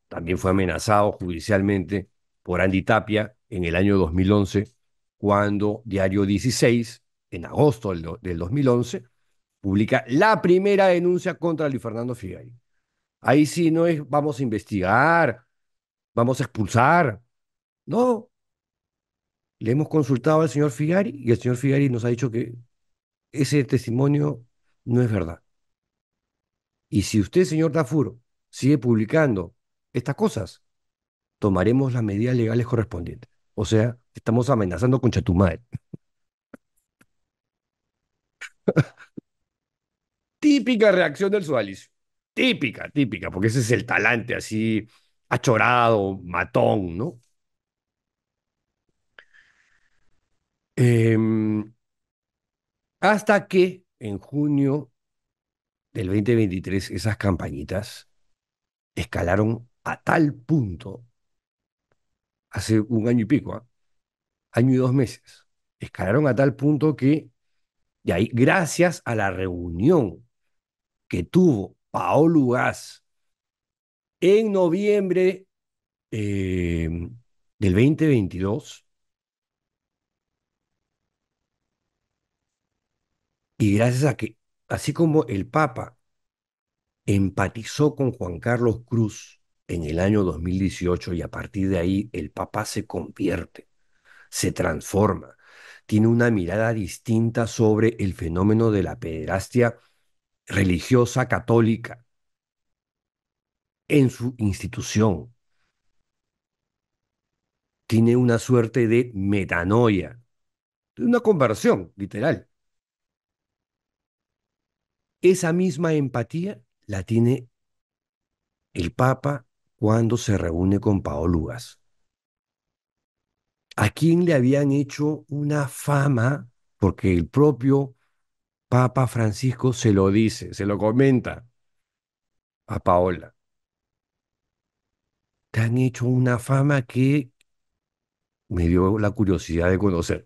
también fue amenazado judicialmente por Andy Tapia en el año 2011, cuando Diario 16, en agosto del 2011, publica la primera denuncia contra Luis Fernando Figari. Ahí sí no es vamos a investigar, vamos a expulsar. No, le hemos consultado al señor Figari y el señor Figari nos ha dicho que ese testimonio no es verdad. Y si usted, señor Tafur, sigue publicando estas cosas, tomaremos las medidas legales correspondientes. O sea, estamos amenazando con Chetumal. Típica reacción del sodalicio. Típica, típica, porque ese es el talante así achorado, matón, ¿no? Em, Hasta que en junio del 2023 esas campañitas escalaron a tal punto, hace un año y pico, ¿ah? Año y 2 meses, escalaron a tal punto que, y ahí, gracias a la reunión que tuvo Paolo Gas en noviembre eh, del 2022, y gracias a que, así como el Papa empatizó con Juan Carlos Cruz en el año 2018 y a partir de ahí el Papa se convierte, se transforma, tiene una mirada distinta sobre el fenómeno de la pederastia religiosa católica en su institución. Tiene una suerte de metanoia, de una conversión, literal. Esa misma empatía la tiene el Papa cuando se reúne con Paolo Lugas. ¿A quién le habían hecho una fama? Porque el propio Papa Francisco se lo dice, se lo comenta a Paola. Te han hecho una fama que me dio la curiosidad de conocer.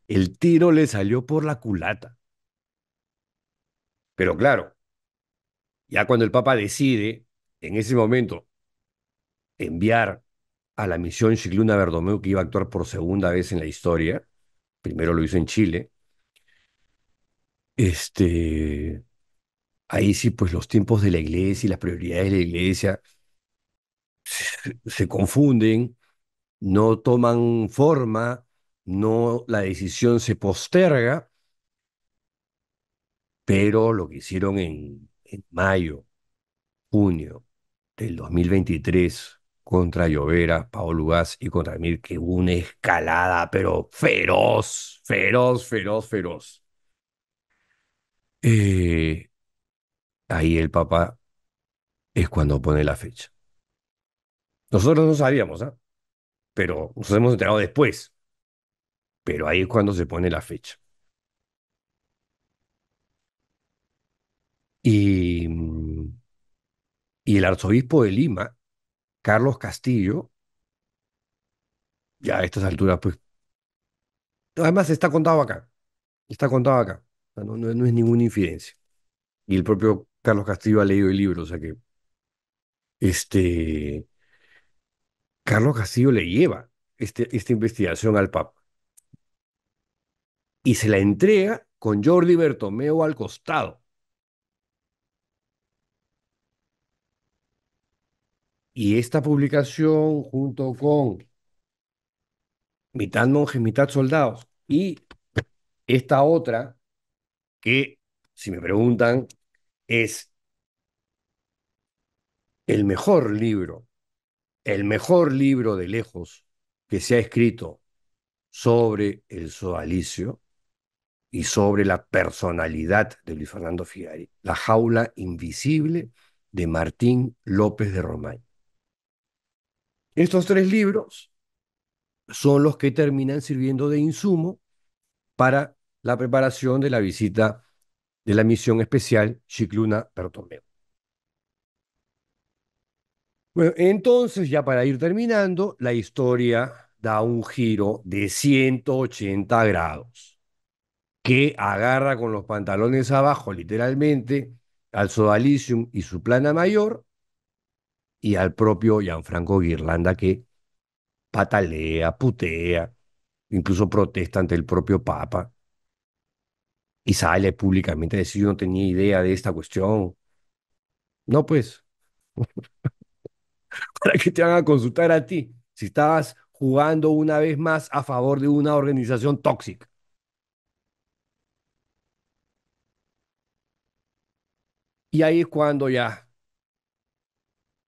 El tiro le salió por la culata. Pero claro, ya cuando el Papa decide, en ese momento, enviar a la misión Scicluna Bertomeu, que iba a actuar por segunda vez en la historia, primero lo hizo en Chile, este, ahí sí, pues los tiempos de la iglesia y las prioridades de la iglesia se confunden, no toman forma, no, la decisión se posterga, pero lo que hicieron en mayo, junio del 2023 contra Llovera, Paolo Gas y contra Mir, que hubo una escalada, pero feroz, feroz, feroz, feroz. Eh, Ahí el Papa es cuando pone la fecha. Nosotros no sabíamos, ¿ah? Pero nos hemos enterado después, pero ahí es cuando se pone la fecha. Y, y el arzobispo de Lima, Carlos Castillo, ya a estas alturas, pues, además está contado acá, o sea, no es ninguna infidencia. Y el propio Carlos Castillo ha leído el libro, o sea que este, Carlos Castillo le lleva esta investigación al Papa y se la entrega con Jordi Bertomeu al costado. Y esta publicación, junto con Mitad monjes, mitad soldados, y esta otra, que, si me preguntan, es el mejor libro, el mejor libro de lejos que se ha escrito sobre el sodalicio y sobre la personalidad de Luis Fernando Figari, La jaula invisible de Martín López de Romay. Estos tres libros son los que terminan sirviendo de insumo para la preparación de la visita de la misión especial Scicluna Bertomeu. Bueno, entonces, ya para ir terminando, la historia da un giro de 180 grados, que agarra con los pantalones abajo, literalmente, al Sodalicium y su plana mayor, y al propio Gianfranco Guirlanda, que patalea, putea, incluso protesta ante el propio Papa, y sale públicamente a decir: yo no tenía idea de esta cuestión. No, pues, ¿para qué te van a consultar a ti si estabas jugando una vez más a favor de una organización tóxica? Y ahí es cuando ya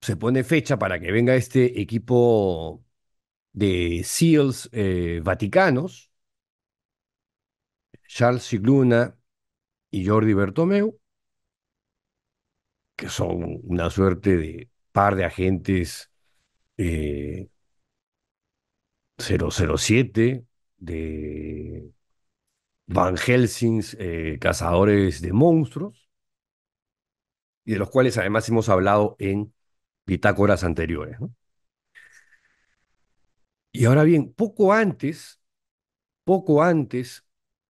se pone fecha para que venga este equipo de SEALs vaticanos, Charles Cicluna y Jordi Bertomeu, que son una suerte de par de agentes eh, 007 de Van Helsings, cazadores de monstruos, y de los cuales además hemos hablado en bitácoras anteriores, ¿no? Y ahora bien, poco antes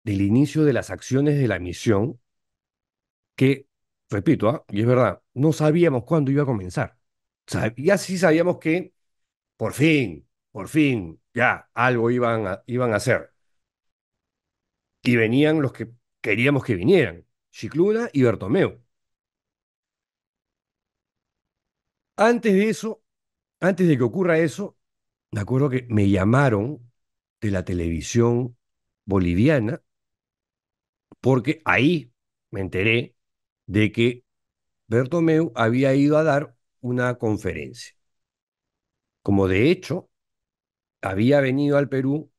del inicio de las acciones de la misión, que, repito, y es verdad, no sabíamos cuándo iba a comenzar. Ya sí sabíamos que por fin, ya algo iban a hacer. Y venían los que queríamos que vinieran, Scicluna y Bertomeu. Antes de eso, antes de que ocurra eso, me acuerdo que me llamaron de la televisión boliviana, porque ahí me enteré de que Bertomeu había ido a dar una conferencia. Como de hecho había venido al Perú,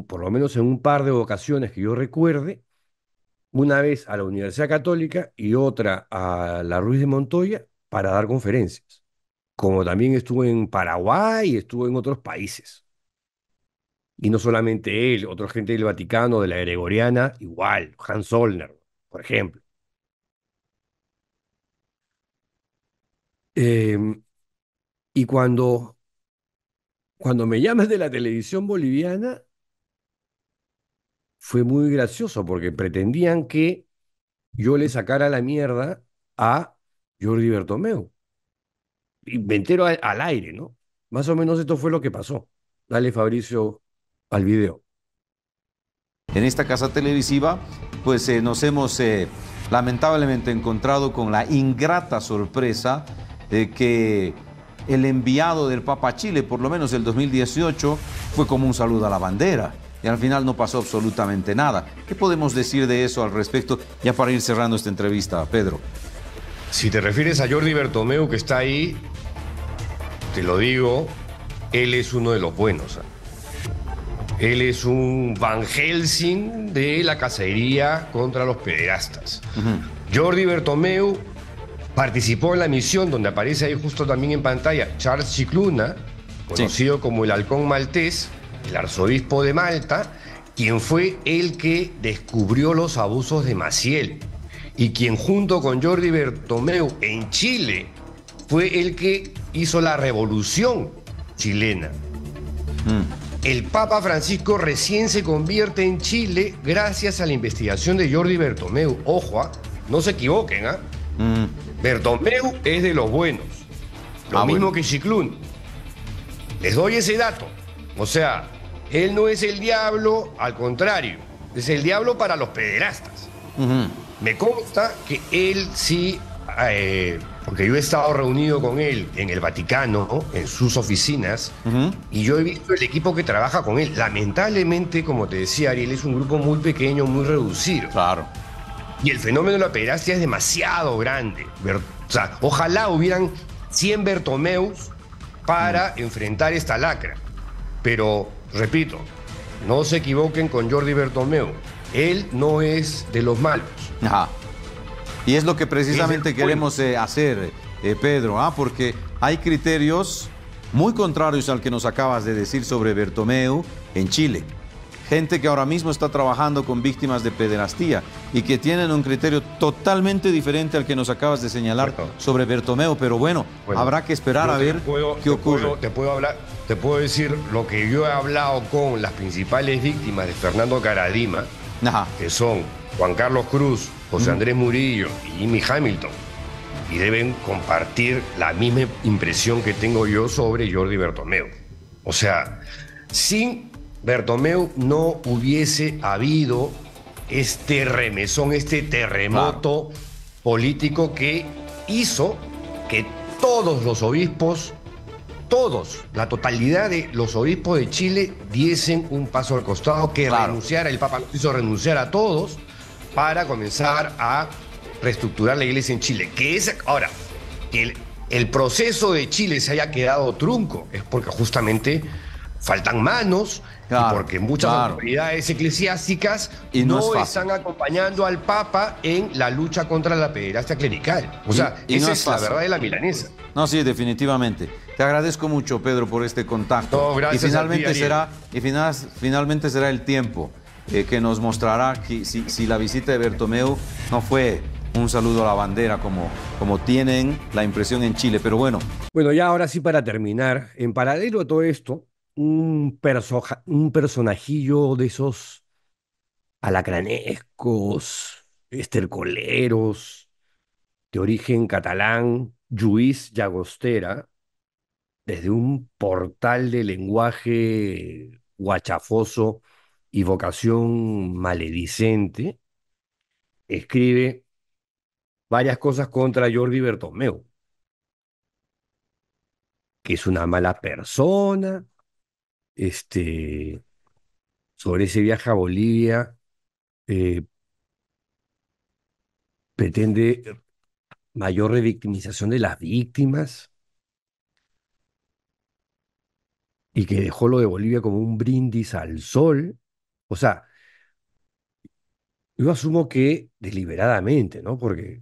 por lo menos en un par de ocasiones que yo recuerde, una vez a la Universidad Católica y otra a la Ruiz de Montoya para dar conferencias. Como también estuvo en Paraguay y estuvo en otros países. Y no solamente él, otra gente del Vaticano, de la Gregoriana, igual, Hans Zollner, por ejemplo. Eh, y cuando me llamas de la televisión boliviana, fue muy gracioso porque pretendían que yo le sacara la mierda a Jordi Bertomeu. Y me entero al aire, ¿no? Más o menos esto fue lo que pasó. Dale, Fabricio, al video. En esta casa televisiva, pues nos hemos lamentablemente encontrado con la ingrata sorpresa de que el enviado del Papa a Chile, por lo menos el 2018, fue como un saludo a la bandera. Y al final no pasó absolutamente nada. ¿Qué podemos decir de eso al respecto? Ya para ir cerrando esta entrevista, Pedro. Si te refieres a Jordi Bertomeu, que está ahí, te lo digo, él es uno de los buenos. Él es un Van Helsing de la cacería contra los pederastas. Jordi Bertomeu participó en la misión donde aparece ahí justo también en pantalla Charles Cicluna, conocido como el Halcón Maltés, el arzobispo de Malta, quien fue el que descubrió los abusos de Maciel y quien junto con Jordi Bertomeu en Chile fue el que hizo la revolución chilena. El Papa Francisco recién se convierte en Chile gracias a la investigación de Jordi Bertomeu. Ojo, no se equivoquen, Bertomeu es de los buenos. Lo mismo que Ciclún. Les doy ese dato. O sea, él no es el diablo, al contrario, es el diablo para los pederastas. Me consta que él sí, porque yo he estado reunido con él en el Vaticano, en sus oficinas, y yo he visto el equipo que trabaja con él. Lamentablemente, como te decía Ariel, es un grupo muy pequeño, muy reducido. Claro. Y el fenómeno de la pederastia es demasiado grande. O sea, ojalá hubieran 100 Bertomeus para enfrentar esta lacra. Pero, repito, no se equivoquen con Jordi Bertomeu. Él no es de los malos. Ajá. Y es lo que precisamente queremos hacer, Pedro, porque hay criterios muy contrarios al que nos acabas de decir sobre Bertomeu en Chile. gente que ahora mismo está trabajando con víctimas de pederastía y que tienen un criterio totalmente diferente al que nos acabas de señalar Bueno, sobre Bertomeu, pero bueno, bueno, habrá que esperar yo a ver qué ocurre. te puedo hablar, te puedo decir lo que yo he hablado con las principales víctimas de Fernando Caradima, Ajá. que son Juan Carlos Cruz, José Andrés Murillo y Jimmy Hamilton, y deben compartir la misma impresión que tengo yo sobre Jordi Bertomeu. O sea, sin Bertomeu no hubiese habido este remesón, este terremoto político que hizo que todos los obispos, todos, la totalidad de los obispos de Chile diesen un paso al costado, que renunciara, el Papa nos hizo renunciar a todos para comenzar a reestructurar la iglesia en Chile. Que es, ahora, que el proceso de Chile se haya quedado trunco es porque justamente faltan manos y porque muchas autoridades eclesiásticas no están acompañando al Papa en la lucha contra la pederastia clerical. O sea, esa es la verdad de la milanesa. No, sí, definitivamente. Te agradezco mucho, Pedro, por este contacto. No, gracias y finalmente a ti, será finalmente será el tiempo que nos mostrará si la visita de Bertomeu no fue un saludo a la bandera como tienen la impresión en Chile. Pero bueno. Bueno, ya ahora sí para terminar, en paralelo a todo esto, un personajillo de esos alacranescos, estercoleros, de origen catalán, Lluís Llagostera, desde un portal de lenguaje guachafoso y vocación maledicente, escribe varias cosas contra Jordi Bertomeu, que es una mala persona, sobre ese viaje a Bolivia, eh, pretende mayor revictimización de las víctimas y que dejó lo de Bolivia como un brindis al sol. O sea, yo asumo que deliberadamente, ¿no? Porque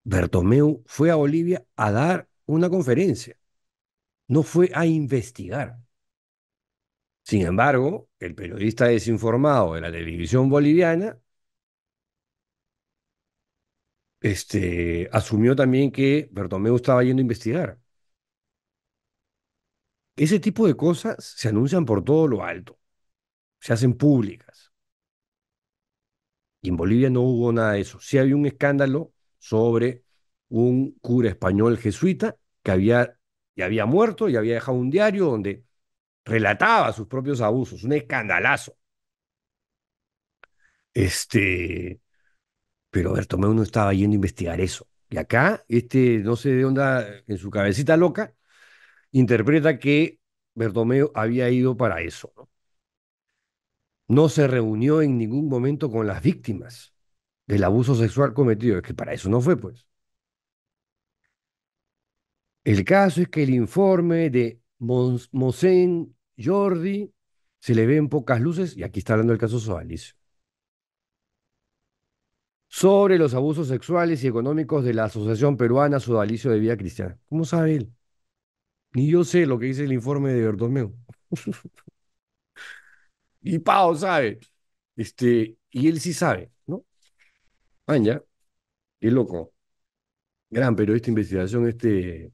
Bertomeu fue a Bolivia a dar una conferencia, no fue a investigar. Sin embargo, el periodista desinformado de la televisión boliviana asumió también que Bertomeu estaba yendo a investigar. Ese tipo de cosas se anuncian por todo lo alto, se hacen públicas. Y en Bolivia no hubo nada de eso. Sí había un escándalo sobre un cura español jesuita que había muerto y había dejado un diario donde relataba sus propios abusos, un escandalazo. Pero Bertomeu no estaba yendo a investigar eso. Y acá, no sé de dónde, en su cabecita loca, interpreta que Bertomeu había ido para eso, ¿no? No se reunió en ningún momento con las víctimas del abuso sexual cometido. Es que para eso no fue, pues. El caso es que el informe de Mosén Jordi se le ve en pocas luces, y aquí está hablando del caso Sodalicio, sobre los abusos sexuales y económicos de la Asociación Peruana Sodalicio de Vida Cristiana. ¿Cómo sabe él? Ni yo sé lo que dice el informe de Bertomeu. Y Pau sabe. Y él sí sabe, ¿no? Anja, qué loco. Gran periodista de investigación,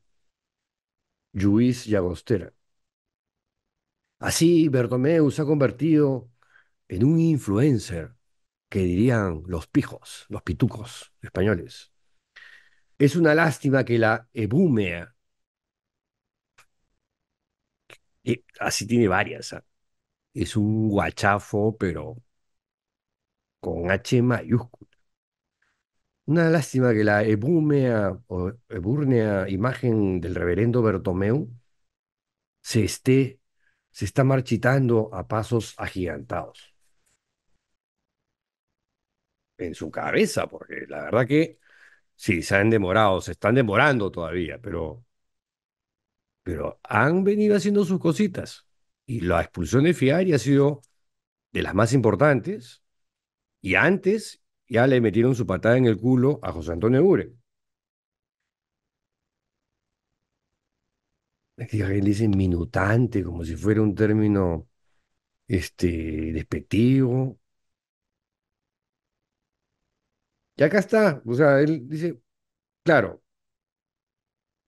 Lluís Llagostera. Así, Bertomeu se ha convertido en un influencer, que dirían los pijos, los pitucos españoles. Es una lástima que la ebúmea, así tiene varias, ¿ah? Es un guachafo, pero con H mayúscula. Una lástima que la ebúmea o ebúrnea imagen del reverendo Bertomeu se esté, se está marchitando a pasos agigantados en su cabeza, porque la verdad que sí, se han demorado, se están demorando todavía, pero han venido haciendo sus cositas. Y la expulsión de Fiari ha sido de las más importantes, y antes ya le metieron su patada en el culo a José Antonio Ure. Es que él dice minutante, como si fuera un término despectivo. Y acá está, o sea, él dice, claro,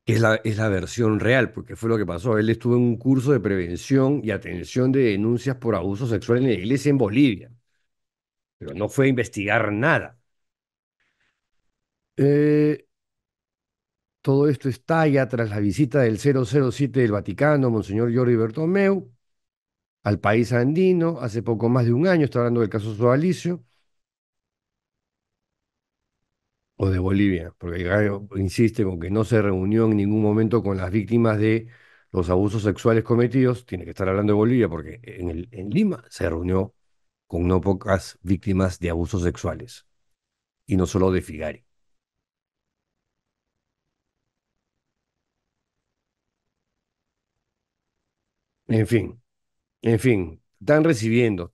es la versión real, porque fue lo que pasó. Él estuvo en un curso de prevención y atención de denuncias por abuso sexual en la iglesia en Bolivia, pero no fue a investigar nada. Eh, Todo esto estalla tras la visita del 007 del Vaticano, Monseñor Jordi Bertomeu, al país andino hace poco más de un año. Está hablando del caso Sodalicio o de Bolivia, porque Gallo insiste con que no se reunió en ningún momento con las víctimas de los abusos sexuales cometidos. Tiene que estar hablando de Bolivia porque en Lima se reunió con no pocas víctimas de abusos sexuales y no solo de Figari. En fin, en fin, están recibiendo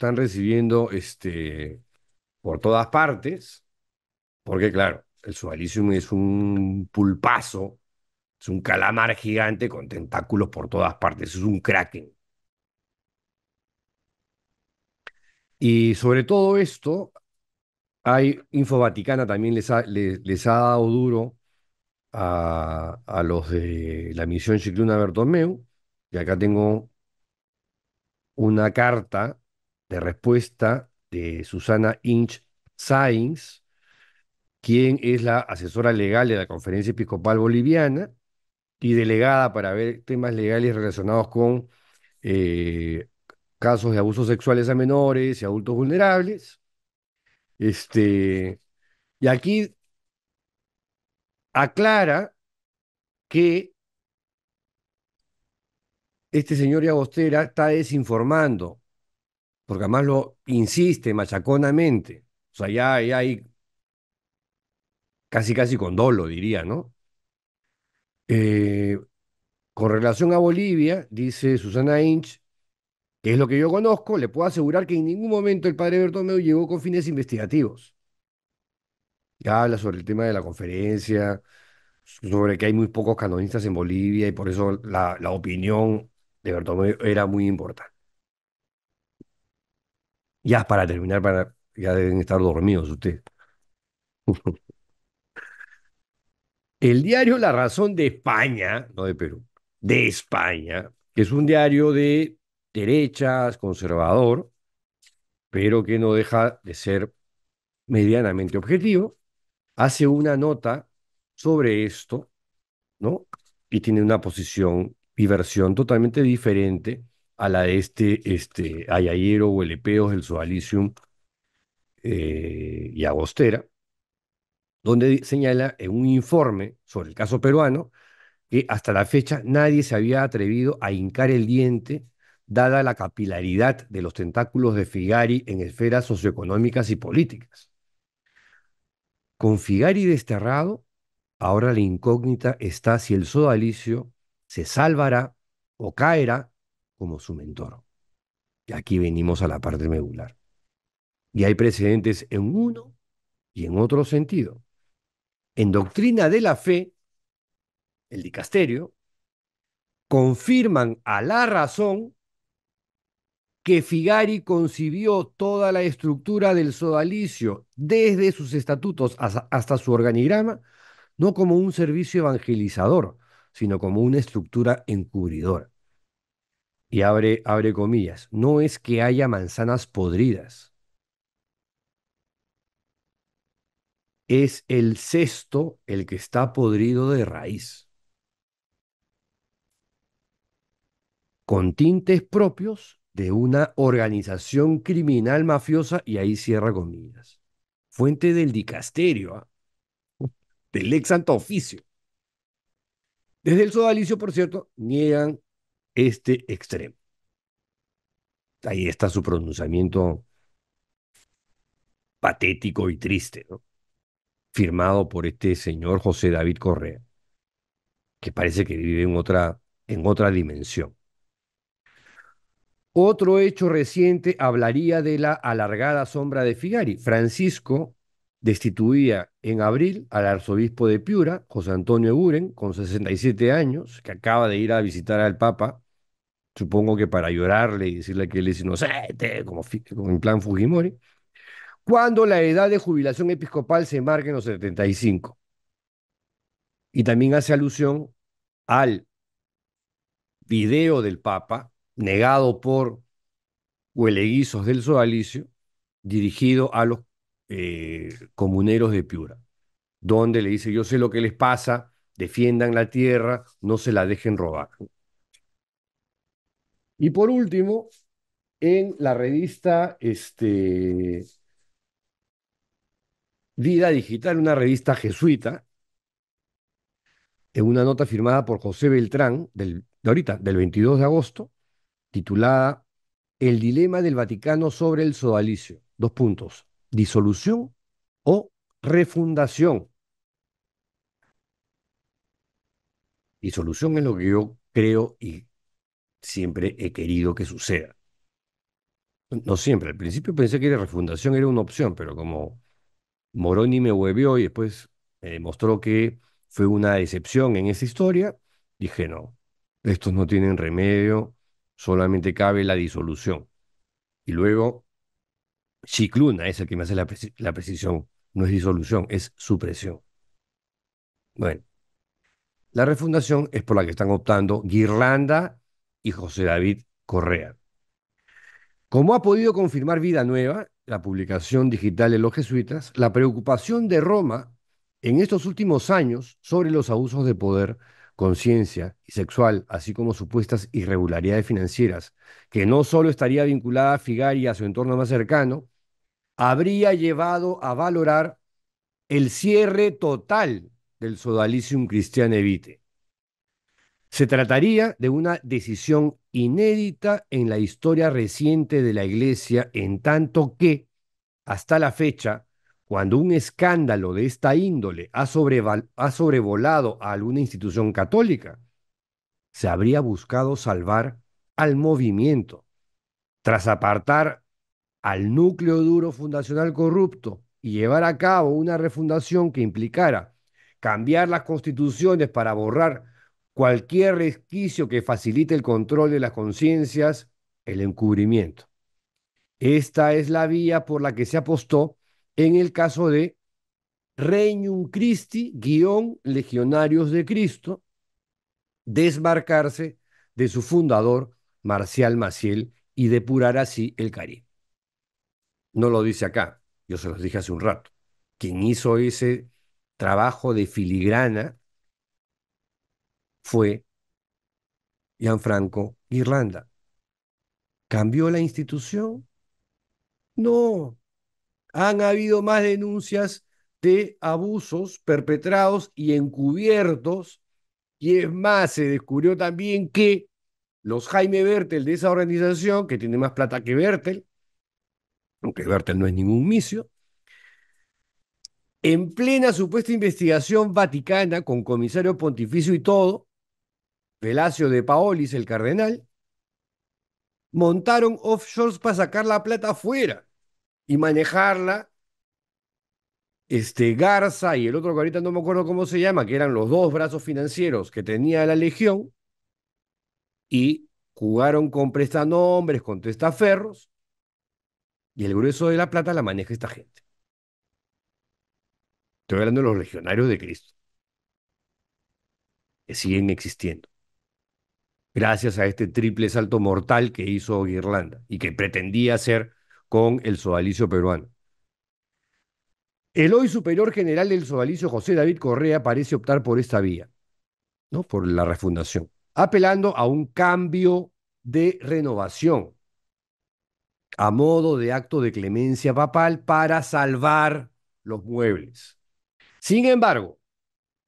por todas partes, porque claro, el Sualicium es un pulpazo, es un calamar gigante con tentáculos por todas partes, es un kraken. Y sobre todo esto, hay Info Vaticana también les ha dado duro a los de la misión Chicluna Bertomeu, y acá tengo una carta de respuesta de Susana Inch Sáenz, quien es la asesora legal de la Conferencia Episcopal Boliviana y delegada para ver temas legales relacionados con eh, casos de abusos sexuales a menores y adultos vulnerables. Y aquí aclara que este señor Llagostera está desinformando, porque además lo insiste machaconamente. O sea, ya hay casi casi con dolo, diría, ¿no? Eh, con relación a Bolivia, dice Susana Inch, que es lo que yo conozco, le puedo asegurar que en ningún momento el padre Bertomeu llegó con fines investigativos. Ya habla sobre el tema de la conferencia, sobre que hay muy pocos canonistas en Bolivia y por eso la opinión de Bertomeu era muy importante. Ya para terminar, ya deben estar dormidos ustedes. El diario La Razón de España, no de Perú, de España, que es un diario de derechas, conservador, pero que no deja de ser medianamente objetivo, hace una nota sobre esto, ¿no? Y tiene una posición y versión totalmente diferente a la de Ayayero o Elepeos del Sodalicium y Agostera, donde señala en un informe sobre el caso peruano que hasta la fecha nadie se había atrevido a hincar el diente, dada la capilaridad de los tentáculos de Figari en esferas socioeconómicas y políticas. Con Figari desterrado, ahora la incógnita está si el sodalicio se salvará o caerá como su mentor. Y aquí venimos a la parte medular. Y hay precedentes en uno y en otro sentido. En doctrina de la fe, el dicasterio, confirman a la razón que Figari concibió toda la estructura del sodalicio, desde sus estatutos hasta su organigrama, no como un servicio evangelizador, sino como una estructura encubridora. Y abre comillas, no es que haya manzanas podridas, es el cesto el que está podrido de raíz, con tintes propios de una organización criminal mafiosa, y ahí cierra comillas. Fuente del dicasterio, ¿ah? Del ex santo oficio. Desde el sodalicio, por cierto, niegan este extremo. Ahí está su pronunciamiento patético y triste, ¿no? Firmado por este señor José David Correa, que parece que vive en otra dimensión. Otro hecho reciente hablaría de la alargada sombra de Figari. Francisco destituía en abril al arzobispo de Piura, José Antonio Buren, con 67 años, que acaba de ir a visitar al Papa supongo que para llorarle y decirle que él es inocente, como en plan Fujimori, cuando la edad de jubilación episcopal se marca en los 75. Y también hace alusión al video del Papa, negado por hueleguizos del sodalicio, dirigido a los comuneros de Piura, donde le dice, yo sé lo que les pasa, defiendan la tierra, no se la dejen robar. Y por último, en la revista Vida Digital, una revista jesuita, en una nota firmada por José Beltrán, de ahorita, del 22 de agosto, titulada El dilema del Vaticano sobre el sodalicio. Dos puntos. Disolución o refundación. Disolución es lo que yo creo y siempre he querido que suceda. No siempre. Al principio pensé que la refundación era una opción, pero como Moroni me huevió y después me demostró que fue una decepción en esa historia, dije no, estos no tienen remedio, solamente cabe la disolución. Y luego Chicluna es el que me hace la precisión, no es disolución, es supresión. Bueno, la refundación es por la que están optando Guirlanda y José David Correa. Como ha podido confirmar Vida Nueva, la publicación digital de los jesuitas, la preocupación de Roma en estos últimos años sobre los abusos de poder, conciencia y sexual, así como supuestas irregularidades financieras, que no solo estaría vinculada a Figari y a su entorno más cercano, habría llevado a valorar el cierre total del Sodalicium Christiane Vitae. Se trataría de una decisión inédita en la historia reciente de la Iglesia, en tanto que, hasta la fecha, cuando un escándalo de esta índole ha sobrevolado a alguna institución católica, se habría buscado salvar al movimiento, tras apartar al núcleo duro fundacional corrupto y llevar a cabo una refundación que implicara cambiar las constituciones para borrar cualquier resquicio que facilite el control de las conciencias, el encubrimiento. Esta es la vía por la que se apostó en el caso de Regnum Christi-Legionarios de Cristo, desmarcarse de su fundador, Marcial Maciel, y depurar así el Caribe. No lo dice acá, yo se los dije hace un rato. Quien hizo ese trabajo de filigrana fue Gianfranco Irlanda. ¿Cambió la institución? No. Han habido más denuncias de abusos perpetrados y encubiertos. Y es más, se descubrió también que los Jaime Bertel de esa organización, que tiene más plata que Bertel, aunque Bertel no es ningún misio, en plena supuesta investigación vaticana, con comisario pontificio y todo, Pelacio de Paolis, el cardenal, montaron offshores para sacar la plata afuera y manejarla. Garza y el otro que ahorita no me acuerdo cómo se llama, que eran los dos brazos financieros que tenía la Legión, y jugaron con prestanombres, con testaferros, y el grueso de la plata la maneja esta gente. Estoy hablando de los legionarios de Cristo, que siguen existiendo, gracias a este triple salto mortal que hizo Irlanda y que pretendía hacer con el sodalicio peruano. El hoy superior general del sodalicio, José David Correa, parece optar por esta vía, ¿no? Por la refundación, apelando a un cambio de renovación, a modo de acto de clemencia papal para salvar los muebles. Sin embargo,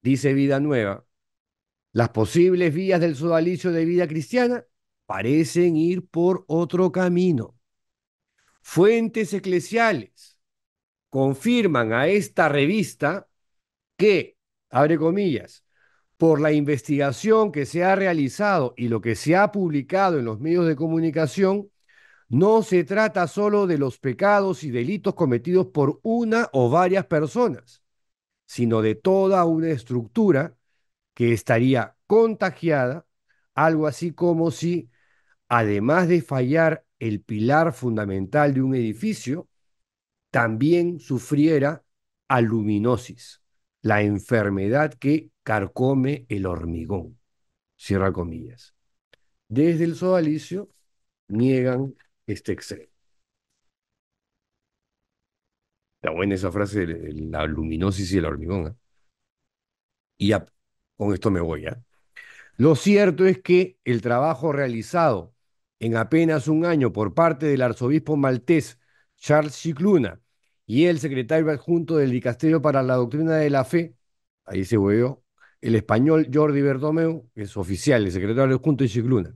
dice Vida Nueva, las posibles vías del sodalicio de vida cristiana parecen ir por otro camino. Fuentes eclesiales confirman a esta revista que, abre comillas, por la investigación que se ha realizado y lo que se ha publicado en los medios de comunicación, no se trata solo de los pecados y delitos cometidos por una o varias personas, sino de toda una estructura que estaría contagiada, algo así como si además de fallar el pilar fundamental de un edificio, también sufriera aluminosis, la enfermedad que carcome el hormigón. Cierra comillas. Desde el sodalicio niegan este extremo. Está buena esa frase de la luminosis y el hormigón, ¿eh? Y ya, con esto me voy, ¿eh? Lo cierto es que el trabajo realizado en apenas un año por parte del arzobispo maltés Charles Scicluna y el secretario adjunto del Dicasterio para la Doctrina de la Fe, ahí se hueó, el español Jordi Bertomeu, que es oficial, el secretario adjunto de Scicluna,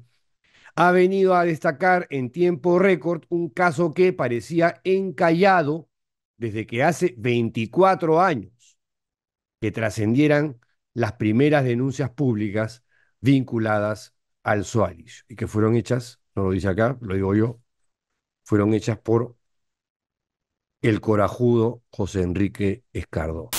ha venido a destacar en tiempo récord un caso que parecía encallado desde que hace 24 años que trascendieran las primeras denuncias públicas vinculadas al sodalicio y que fueron hechas, no lo dice acá, lo digo yo, fueron hechas por el corajudo José Enrique Escardó.